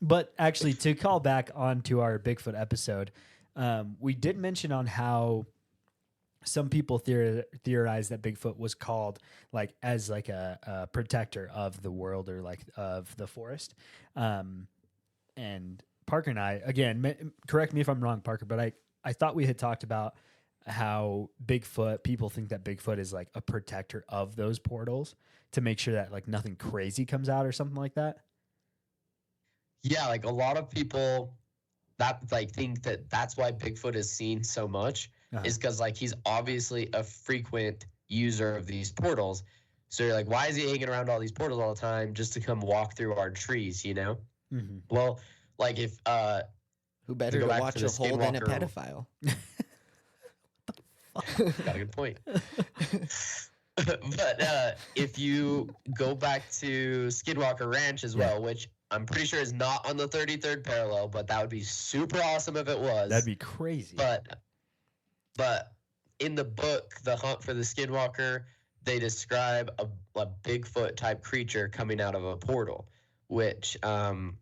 But actually, to call back onto our Bigfoot episode, we did mention on how some people theorize that Bigfoot was called like as like a protector of the world or like of the forest. And Parker and I, again, correct me if I'm wrong, Parker, but I thought we had talked about how people think that Bigfoot is like a protector of those portals to make sure that like nothing crazy comes out or something like that. Yeah, like a lot of people that like think that that's why Bigfoot is seen so much is because like he's obviously a frequent user of these portals. So you're like, why is he hanging around all these portals all the time just to come walk through our trees? Mm-hmm. Well, like if Who better go to back watch to a the hole than a Skinwalker- pedophile? got a good point. But if you go back to Skidwalker Ranch as well, which I'm pretty sure is not on the 33rd parallel, but that would be super awesome if it was. That'd be crazy. But in the book, The Hunt for the Skinwalker, they describe a Bigfoot type creature coming out of a portal, which kind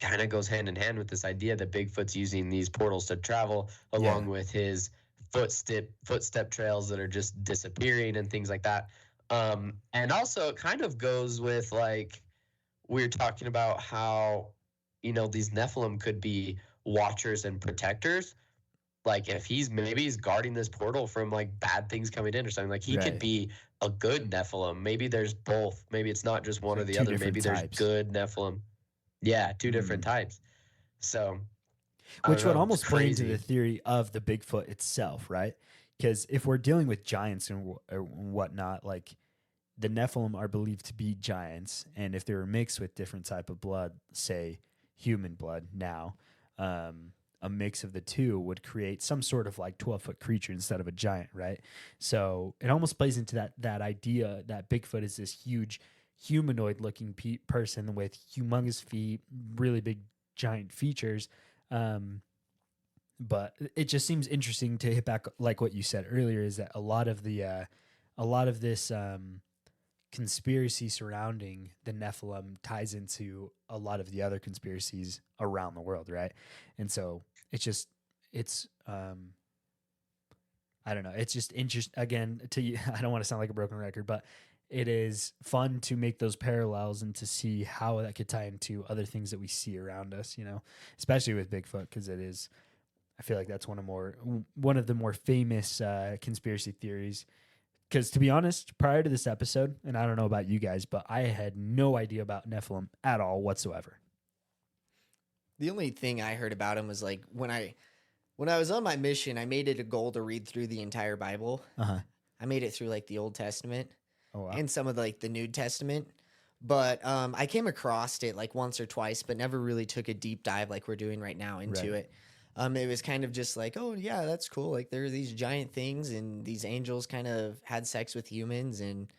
of goes hand in hand with this idea that Bigfoot's using these portals to travel along with his footstep trails that are just disappearing and things like that. And also it kind of goes with like we were talking about how these Nephilim could be watchers and protectors. Like if he's guarding this portal from like bad things coming in or something, like he could be a good Nephilim. Maybe there's both. Maybe it's not just one or the two other. different Maybe types. there's good Nephilim. Yeah, two different types. So I Which don't would know, almost it's play into crazy. the theory of the Bigfoot itself, right? Because if we're dealing with giants and whatnot, like the Nephilim are believed to be giants, and if they were mixed with different type of blood, say human blood now, a mix of the two would create some sort of like 12-foot creature instead of a giant, right? So it almost plays into that idea that Bigfoot is this huge humanoid looking person with humongous feet, really big giant features. But it just seems interesting to hit back like what you said earlier, is that a lot of this conspiracy surrounding the Nephilim ties into a lot of the other conspiracies around the world, right? And so it's I don't know, it's just interesting again I don't want to sound like a broken record, but it is fun to make those parallels and to see how that could tie into other things that we see around us, especially with Bigfoot, because I feel like that's one of the more famous conspiracy theories. Because to be honest, prior to this episode, and I don't know about you guys, but I had no idea about Nephilim at all whatsoever. The only thing I heard about him was like when I was on my mission, I made it a goal to read through the entire Bible. I made it through like the Old Testament and some of like the New Testament. But I came across it like once or twice, but never really took a deep dive like we're doing right now into it. It was kind of just like, oh yeah, that's cool. Like there are these giant things and these angels kind of had sex with humans. And,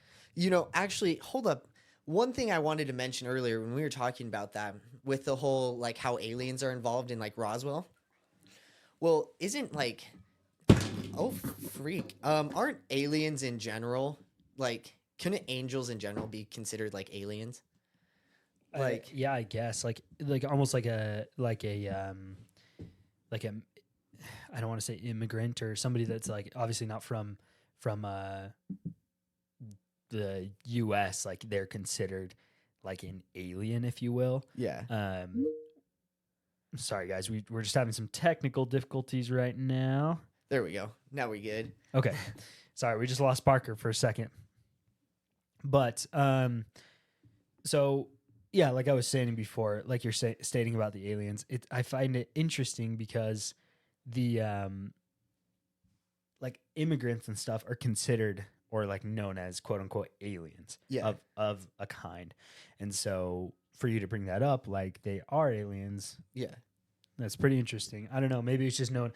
actually, hold up. One thing I wanted to mention earlier when we were talking about that with the whole, like how aliens are involved in like Roswell. Well, isn't like, oh freak. Aren't aliens in general, like, couldn't angels in general be considered like aliens? Like, yeah, I guess like almost like a I don't want to say immigrant or somebody that's like obviously not from the US, like they're considered like an alien, if you will. yeah. Sorry guys, we're just having some technical difficulties right now. There we go. Now we're good. Okay. Sorry, we just lost Parker for a second. But so yeah, like I was saying before, like you're stating about the aliens, I find it interesting because the like immigrants and stuff are considered or like known as quote unquote aliens of a kind. And so for you to bring that up, like they are aliens. Yeah. That's pretty interesting. I don't know. Maybe it's just known.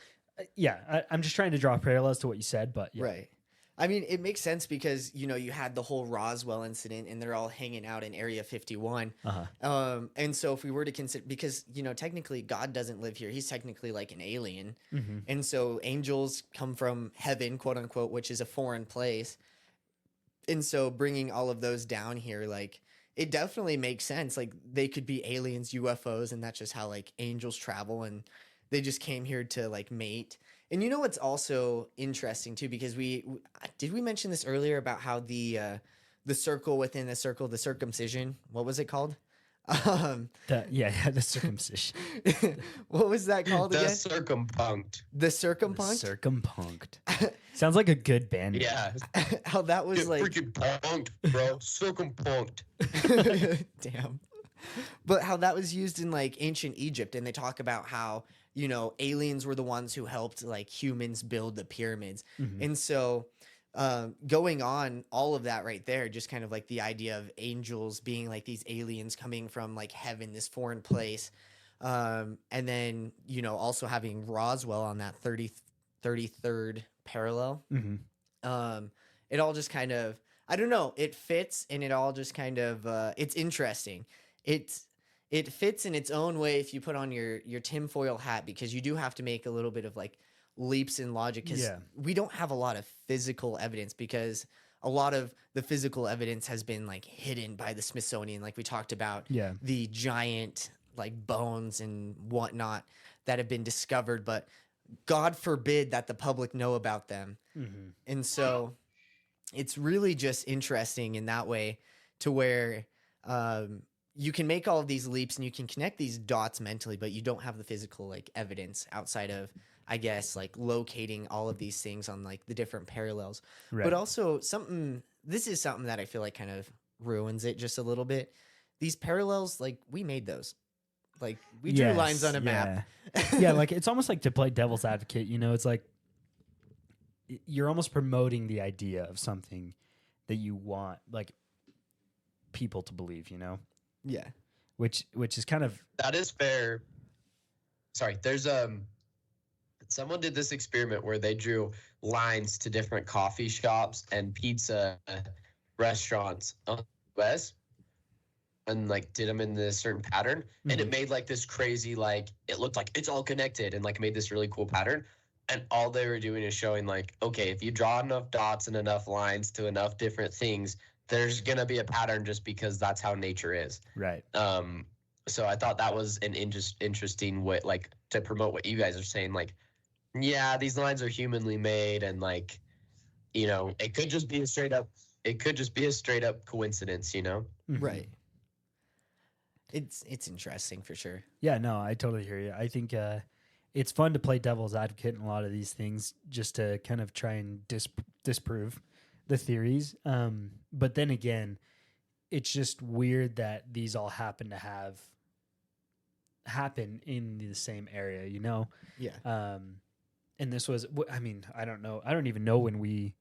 I'm just trying to draw parallels to what you said, but yeah. Right. I mean, it makes sense because, you had the whole Roswell incident and they're all hanging out in Area 51. And so if we were to consider, because, technically God doesn't live here. He's technically like an alien. Mm-hmm. And so angels come from heaven, quote unquote, which is a foreign place. And so bringing all of those down here, like, it definitely makes sense. Like, they could be aliens, UFOs, and that's just how, like, angels travel. And they just came here to, like, mate. And you know what's also interesting too, because did we mention this earlier about how the circle within the circle, the circumcision, what was it called? The circumcision. What was that called again? Circumpunct. The circumpunct? Circumpunct. Sounds like a good band name. Yeah. How that was like freaking punked, bro. Circumpunct. Damn. But how that was used in like ancient Egypt, and they talk about how aliens were the ones who helped like humans build the pyramids. Mm-hmm. And so going on all of that right there, just kind of like the idea of angels being like these aliens coming from like heaven, this foreign place. And then, also having Roswell on that 33rd parallel. Mm-hmm. It all just kind of, I don't know, it fits, and it all just kind of, it's interesting. It fits in its own way if you put on your tinfoil hat, because you do have to make a little bit of like leaps in logic, because we don't have a lot of physical evidence, because a lot of the physical evidence has been like hidden by the Smithsonian. Like we talked about the giant like bones and whatnot that have been discovered, but God forbid that the public know about them. Mm-hmm. And so it's really just interesting in that way, to where you can make all of these leaps and you can connect these dots mentally, but you don't have the physical like evidence outside of, I guess, like locating all of these things on like the different parallels. Right. But also this is something that I feel like kind of ruins it just a little bit. These parallels, like we made those. Like we drew lines on a map. Yeah, like it's almost like to play devil's advocate, it's like you're almost promoting the idea of something that you want like people to believe, Yeah. Which is kind of, That is fair. Sorry, there's Someone did this experiment where they drew lines to different coffee shops and pizza restaurants on the US, and like did them in this certain pattern, and it Mhm. made like this crazy, like it looked like it's all connected, and like made this really cool pattern. And all they were doing is showing like, okay, if you draw enough dots and enough lines to enough different things, there's gonna be a pattern, just because that's how nature is. Right. So I thought that was an interesting way, like, to promote what you guys are saying, like, yeah, these lines are humanly made, and like, it could just be a straight up coincidence, Mhm. Right. It's interesting for sure. Yeah, no, I totally hear you. I think it's fun to play devil's advocate in a lot of these things, just to kind of try and disprove the theories. But then again, it's just weird that these all happen to happen in the same area, Yeah. And this was, I mean, I don't know. I don't even know when we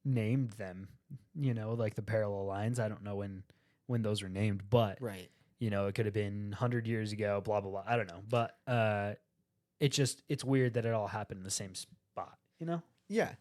named them, like the parallel lines. I don't know when those were named, but Right. it could have been 100 years ago, blah, blah, blah. I don't know. But it's weird that it all happened in the same spot. Yeah.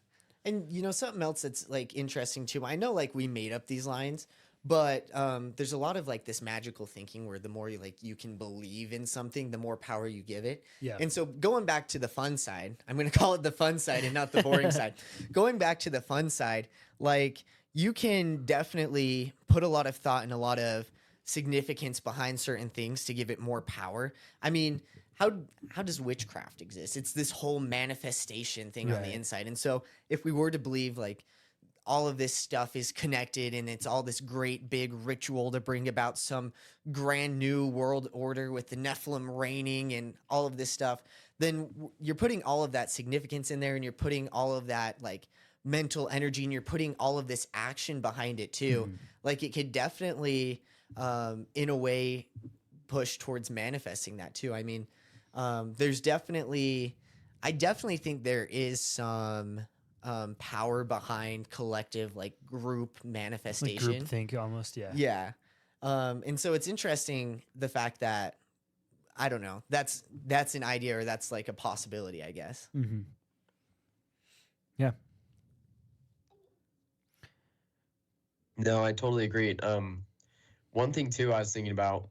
And something else that's like interesting too. I know like we made up these lines, but there's a lot of like this magical thinking where the more you can believe in something, the more power you give it. Yeah. And so going back to the fun side, I'm going to call it the fun side and not the boring side. Going back to the fun side, like you can definitely put a lot of thought and a lot of significance behind certain things to give it more power. I mean, how does witchcraft exist? It's this whole manifestation thing on the Right. inside. And so if we were to believe like all of this stuff is connected and it's all this great big ritual to bring about some grand new world order with the Nephilim reigning and all of this stuff, then you're putting all of that significance in there, and you're putting all of that like mental energy, and you're putting all of this action behind it too. Mhm. Like it could definitely in a way push towards manifesting that too. I mean, there's definitely, I definitely think there is some power behind collective like group Like manifestation. group think almost, yeah. Yeah. And so it's interesting the fact that I don't know, that's an idea, or that's like a possibility, I guess. Mm-hmm. Yeah. No, I totally agree. One thing too I was thinking about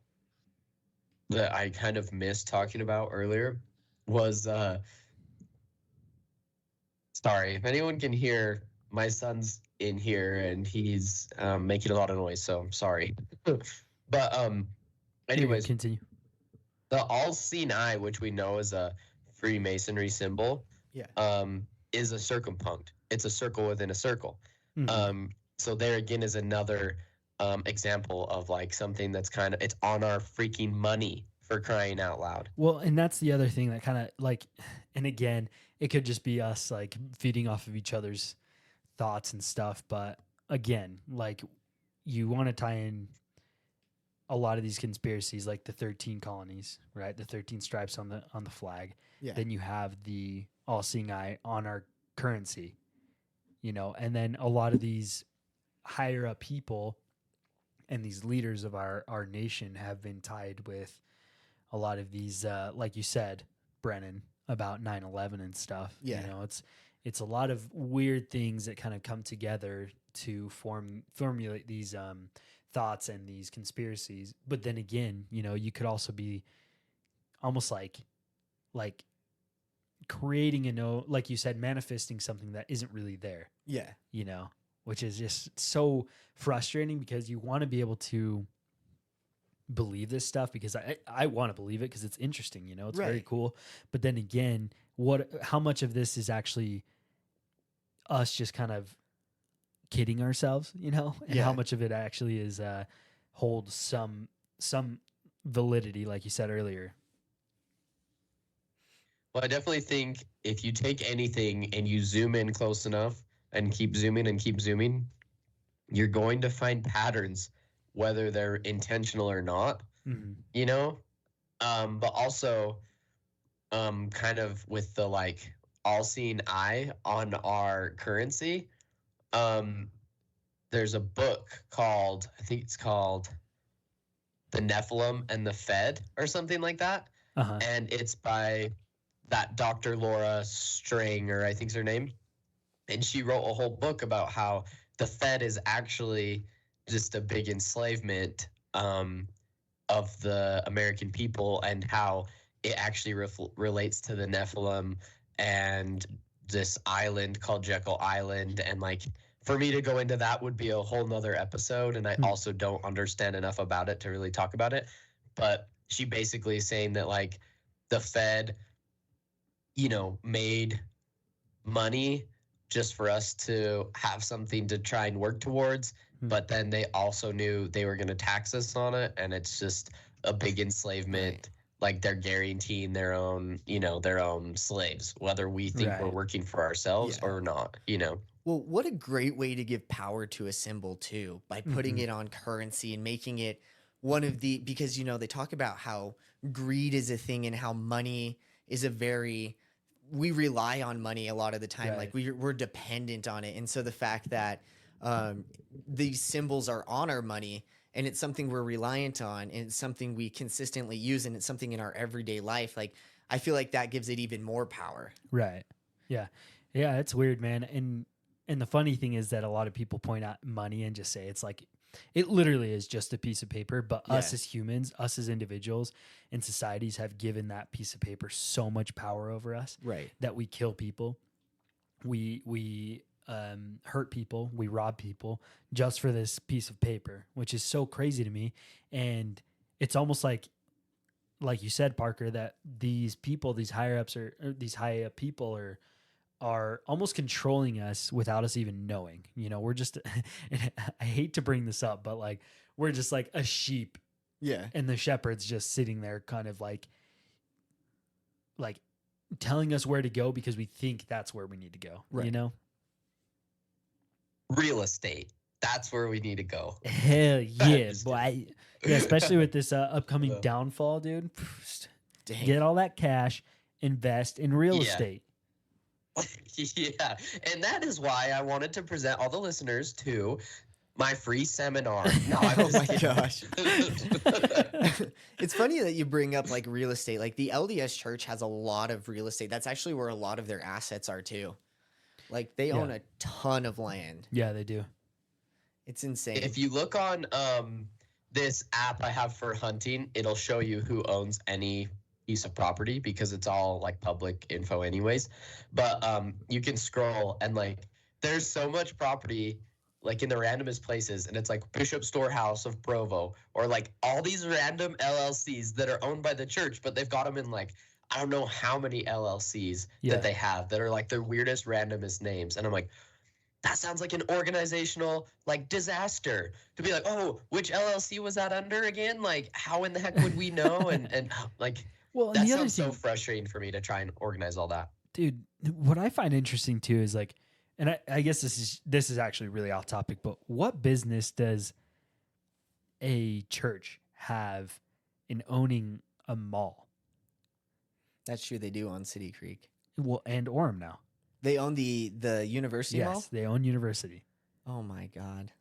that I kind of missed talking about earlier was sorry, if anyone can hear, my son's in here and he's making a lot of noise, so I'm sorry. But You're good. anyways, Continue. the all-seeing eye, which we know is a Freemasonry symbol, Yeah. is a circumpunct. It's a circle within a circle. Mhm. So there again is another example of like something that's kind of, it's on our freaking money, for crying out loud. Well, and that's the other thing that kind of like, and again, it could just be us like feeding off of each other's thoughts and stuff. But again, like you want to tie in a lot of these conspiracies, like the 13 colonies, right? The 13 stripes on the flag. Yeah. Then you have the all-seeing eye on our currency, and then a lot of these higher up people and these leaders of our nation have been tied with a lot of these, like you said, Brennan, about 9/11 and stuff. Yeah. It's a lot of weird things that kind of come together to formulate these thoughts and these conspiracies. But then again, you could also be almost like creating like you said, manifesting something that isn't really there. Yeah. Which is just so frustrating, because you want to be able to believe this stuff, because I want to believe it because it's interesting, it's very Right. cool. But then again, how much of this is actually us just kind of kidding ourselves, and Yeah. how much of it actually is holds some validity, like you said earlier. Well, I definitely think if you take anything and you zoom in close enough and keep zooming, you're going to find patterns, whether they're intentional or not, Mm-hmm. But also, kind of with the like all-seeing eye on our currency, there's a book called, I think it's called The Nephilim and the Fed or something like that. Uh-huh. And it's by that Dr. Laura Stringer, I think's her name, and she wrote a whole book about how the Fed is actually just a big enslavement of the American people, and how it actually relates to the Nephilim and this island called Jekyll Island. And like, for me to go into that would be a whole nother episode, and I also don't understand enough about it to really talk about it. But she basically is saying that like the Fed, made money just for us to have something to try and work towards, but then they also knew they were going to tax us on it, and it's just a big enslavement. Right. Like they're guaranteeing their own slaves, whether we think we're Right. working for ourselves Yeah. or not. Well, what a great way to give power to a symbol too, by putting Mhm. it on currency and making it one of the, because they talk about how greed is a thing and how money is we rely on money a lot of the time. Like Right. we're dependent on it. And so the fact that these symbols are on our money, and it's something we're reliant on, and it's something we consistently use, and it's something in our everyday life, like I feel like that gives it even more power. Right. Yeah. Yeah, it's weird, man. And the funny thing is that a lot of people point out money and just say it's like it literally is just a piece of paper, but us Yeah. as humans, us as individuals and societies have given that piece of paper so much power over us Right. that we kill people. We hurt people, we rob people just for this piece of paper, which is so crazy to me. And it's almost like you said, Parker, that these people, these higher ups or these high up people are almost controlling us without us even knowing. We're just and I hate to bring this up, but like we're just like a sheep, Yeah. and the shepherd's just sitting there kind of like telling us where to go because we think that's where we need to go. Right. Real estate. That's where we need to go. Hell yeah, just boy. Yeah, especially with this upcoming Yeah. downfall, dude. Dang. Get all that cash, invest in real Yeah. estate. Yeah. And that is why I wanted to present all the listeners to my free seminar. No, I'm Oh just my kidding. gosh. It's funny that you bring up like real estate. Like the LDS church has a lot of real estate. That's actually where a lot of their assets are too. Like they own Yeah. a ton of land. Yeah, they do. It's insane. If you look on this app I have for hunting, it'll show you who owns any piece of property because it's all like public info anyways. But you can scroll and like there's so much property like in the randomest places, and it's like Bishop Storehouse of Provo, or like all these random LLCs that are owned by the church, but they've got them in like I don't know how many LLCs Yeah. that they have that are like the weirdest, randomest names. And I'm like, that sounds like an organizational like disaster to be like, oh, which LLC was that under again? Like, how in the heck would we know? And like, Well, and that the other sounds so thing, frustrating for me to try and organize all that. dude, what I find interesting too is like, and I guess this is actually really off topic, but what business does a church have in owning a mall? That's true. They do own City Creek. Well, and Orem now. They own the university Yes, mall. they own university. Oh my god.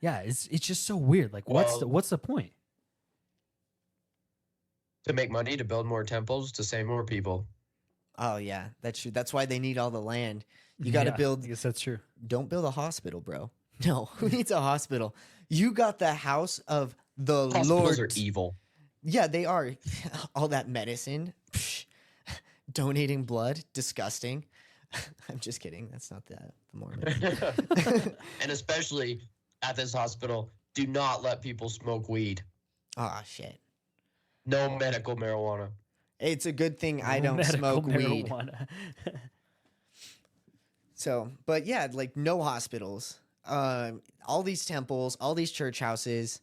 Yeah, it's just so weird. Like, Well- what's the point? To make money, to build more temples, to save more people. Oh yeah, that's true. That's why they need all the land. You got to Yeah, build. I guess that's true. Don't build a hospital, bro. No, who needs a hospital? You got the house of the Hospitals Lord. are evil. Yeah, they are. All that medicine, donating blood, disgusting. I'm just kidding. That's not the Mormon. And especially at this hospital, do not let people smoke weed. Oh shit. No medical marijuana. It's a good thing I No don't medical smoke weed. marijuana. So, but yeah, like no hospitals. All these temples, all these church houses.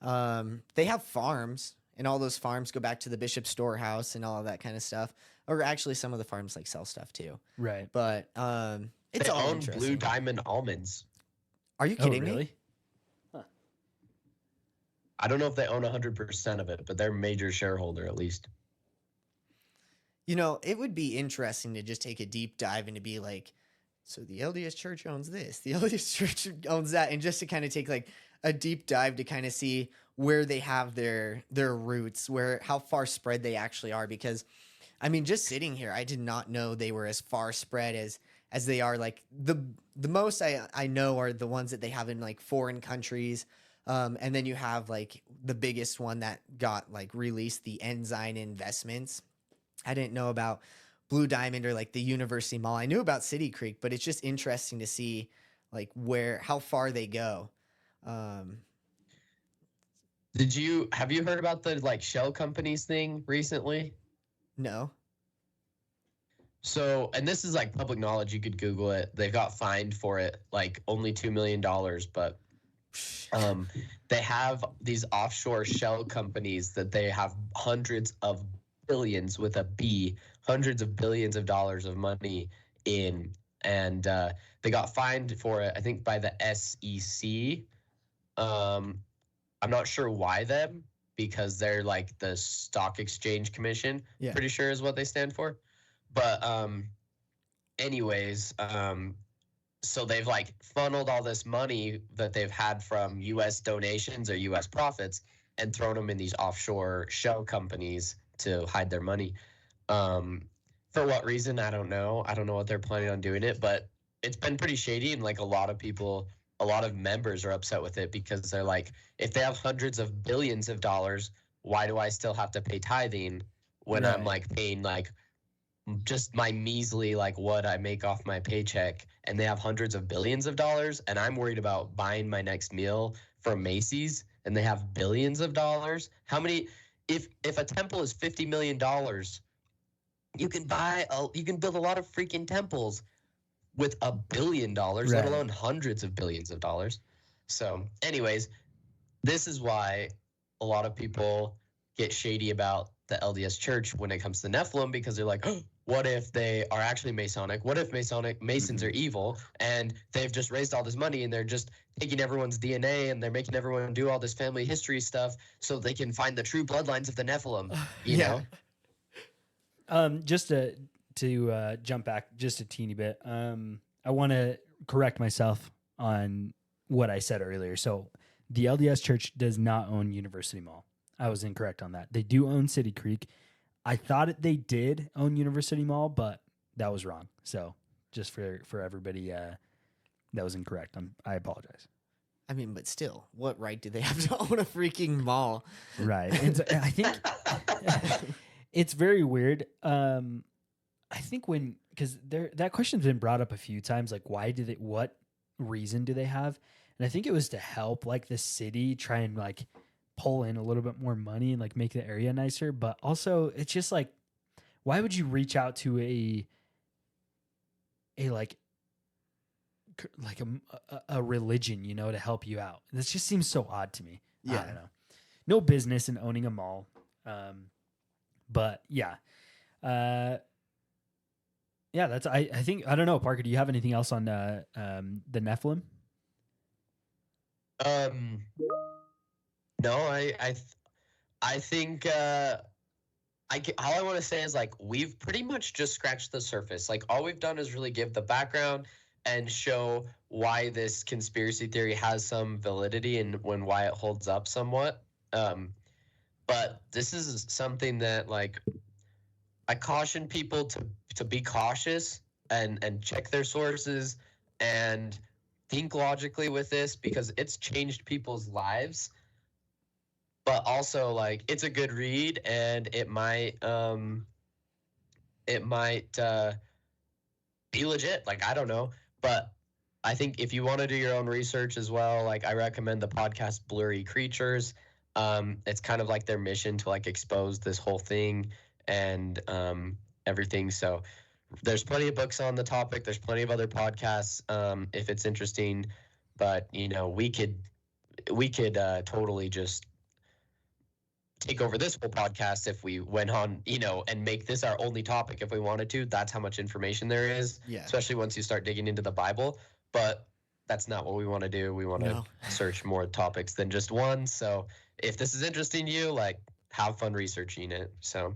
They have farms, and all those farms go back to the bishop's storehouse and all of that kind of stuff. Or actually, some of the farms like sell stuff too. Right. But it's They all own interesting. Blue Diamond almonds. Are you Oh, kidding me? really? I don't know if they own 100% of it, but they're a major shareholder at least. You know, it would be interesting to just take a deep dive and to be like, so the LDS Church owns this, the LDS Church owns that, and just to kind of take like a deep dive to kind of see where they have their roots, how far spread they actually are. Because I mean, just sitting here, I did not know they were as far spread as they are. Like the most I know are the ones that they have in like foreign countries. And then you have like the biggest one that got like released, the Ensign Investments. I didn't know about Blue Diamond or like the University Mall. I knew about City Creek, but it's just interesting to see like how far they go. Um, Have you heard about the like shell companies thing recently? no. So, and this is like public knowledge, you could Google it. They got fined for it, like only $2 million, but um, they have these offshore shell companies that they have hundreds of billions with a B, hundreds of billions of dollars of money in, and they got fined for it, I think, by the SEC. Um, I'm not sure why them, because they're like the Stock Exchange Commission. Yeah. Pretty sure is what they stand for. But anyways, so they've like funneled all this money that they've had from U.S. donations or U.S. profits and thrown them in these offshore shell companies to hide their money. For what reason, I don't know. I don't know what they're planning on doing it, but it's been pretty shady, and like a lot of members are upset with it because they're like, if they have hundreds of billions of dollars, why do I still have to pay tithing when I'm like paying like just my measly like what I make off my paycheck, and they have hundreds of billions of dollars, and I'm worried about buying my next meal from Macy's and they have billions of dollars? How many if a temple is $50 million, you can build a lot of freaking temples with $1 billion, let alone hundreds of billions of dollars. So anyways, this is why a lot of people get shady about the LDS Church when it comes to the Nephilim, because they're like, oh, what if they are actually Masonic? What if Masons are evil and they've just raised all this money and they're just taking everyone's DNA and they're making everyone do all this family history stuff so they can find the true bloodlines of the Nephilim, you know? Just to jump back just a teeny bit, I want to correct myself on what I said earlier. So the LDS Church does not own University Mall. I was incorrect on that. They do own City Creek. I thought they did own University Mall, but that was wrong. So just for everybody, that was incorrect. I apologize. I mean, but still, what right do they have to own a freaking mall? Right. And so I think it's very weird. I think because that question's been brought up a few times, like what reason do they have? And I think it was to help like the city try and like pull in a little bit more money and like make the area nicer. But also it's just like, why would you reach out to a religion, you know, to help you out? This just seems so odd to me. Yeah. I don't know. No business in owning a mall. But yeah. Yeah, that's I think I don't know, Parker, do you have anything else on the Nephilim? No, I think all I want to say is like we've pretty much just scratched the surface. Like all we've done is really give the background and show why this conspiracy theory has some validity and why it holds up somewhat. But this is something that like I caution people to be cautious and check their sources and think logically with this, because it's changed people's lives. But also like it's a good read, and it might be legit. Like I don't know, but I think if you want to do your own research as well, like I recommend the podcast Blurry Creatures. It's kind of like their mission to like expose this whole thing and everything. So there's plenty of books on the topic. There's plenty of other podcasts if it's interesting. But you know, we could totally just take over this whole podcast if we went on, you know, and make this our only topic if we wanted to. That's how much information there is, especially once you start digging into the Bible. But that's not what we want to do. We want to search more topics than just one. So if this is interesting to you, like have fun researching it. So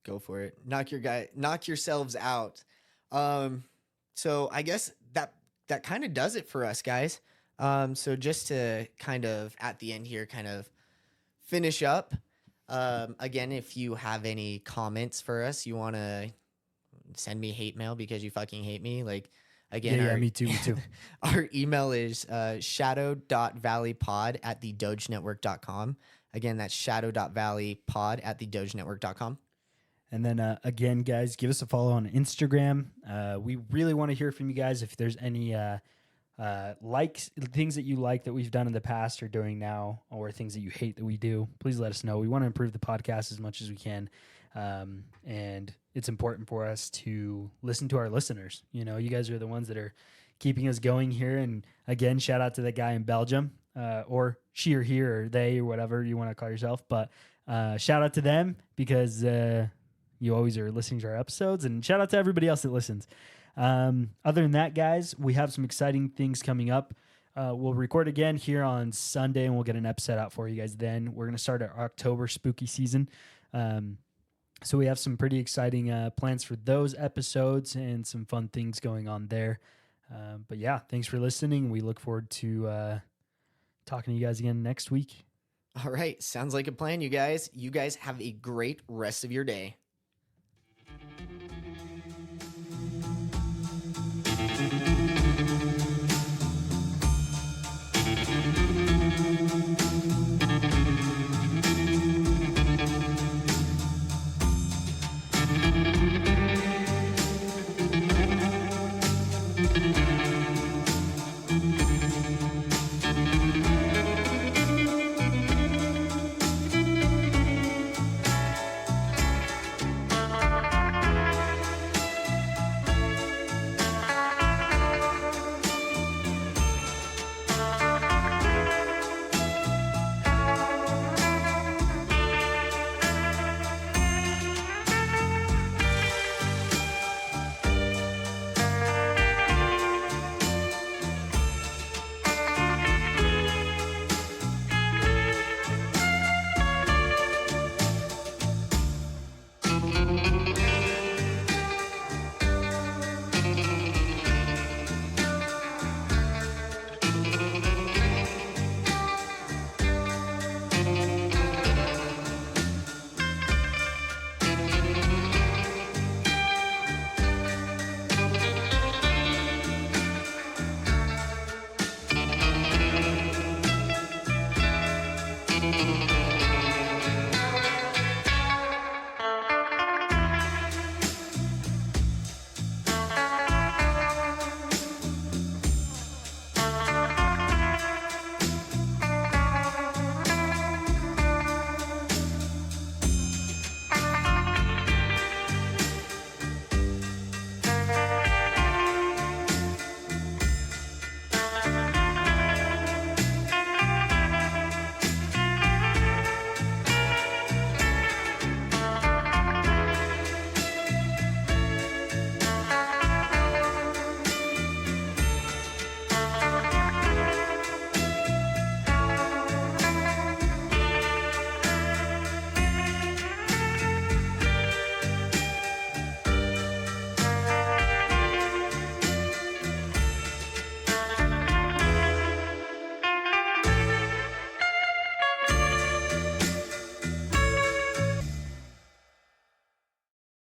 go for it. Knock yourselves out. So I guess that kind of does it for us, guys. So just to kind of at the end here, kind of finish up. Again, if you have any comments for us, you want to send me hate mail because you fucking hate me. Like, again, Yeah, me too. our email is shadow.valleypod@thedogenetwork.com. Again, that's shadow.valleypod@thedogenetwork.com. And then again, guys, give us a follow on Instagram. We really want to hear from you guys. If there's any likes, things that you like that we've done in the past or doing now, or things that you hate that we do, please let us know. We want to improve the podcast as much as we can. And it's important for us to listen to our listeners. You know, you guys are the ones that are keeping us going here. And again, shout out to that guy in Belgium, or she or he or they or whatever you want to call yourself. But shout out to them because you always are listening to our episodes, and shout out to everybody else that listens. Other than that, guys, we have some exciting things coming up. We'll record again here on Sunday, and we'll get an episode out for you guys then. We're going to start our October spooky season. So we have some pretty exciting plans for those episodes and some fun things going on there. But yeah, thanks for listening. We look forward to talking to you guys again next week. All right. Sounds like a plan, you guys. You guys have a great rest of your day.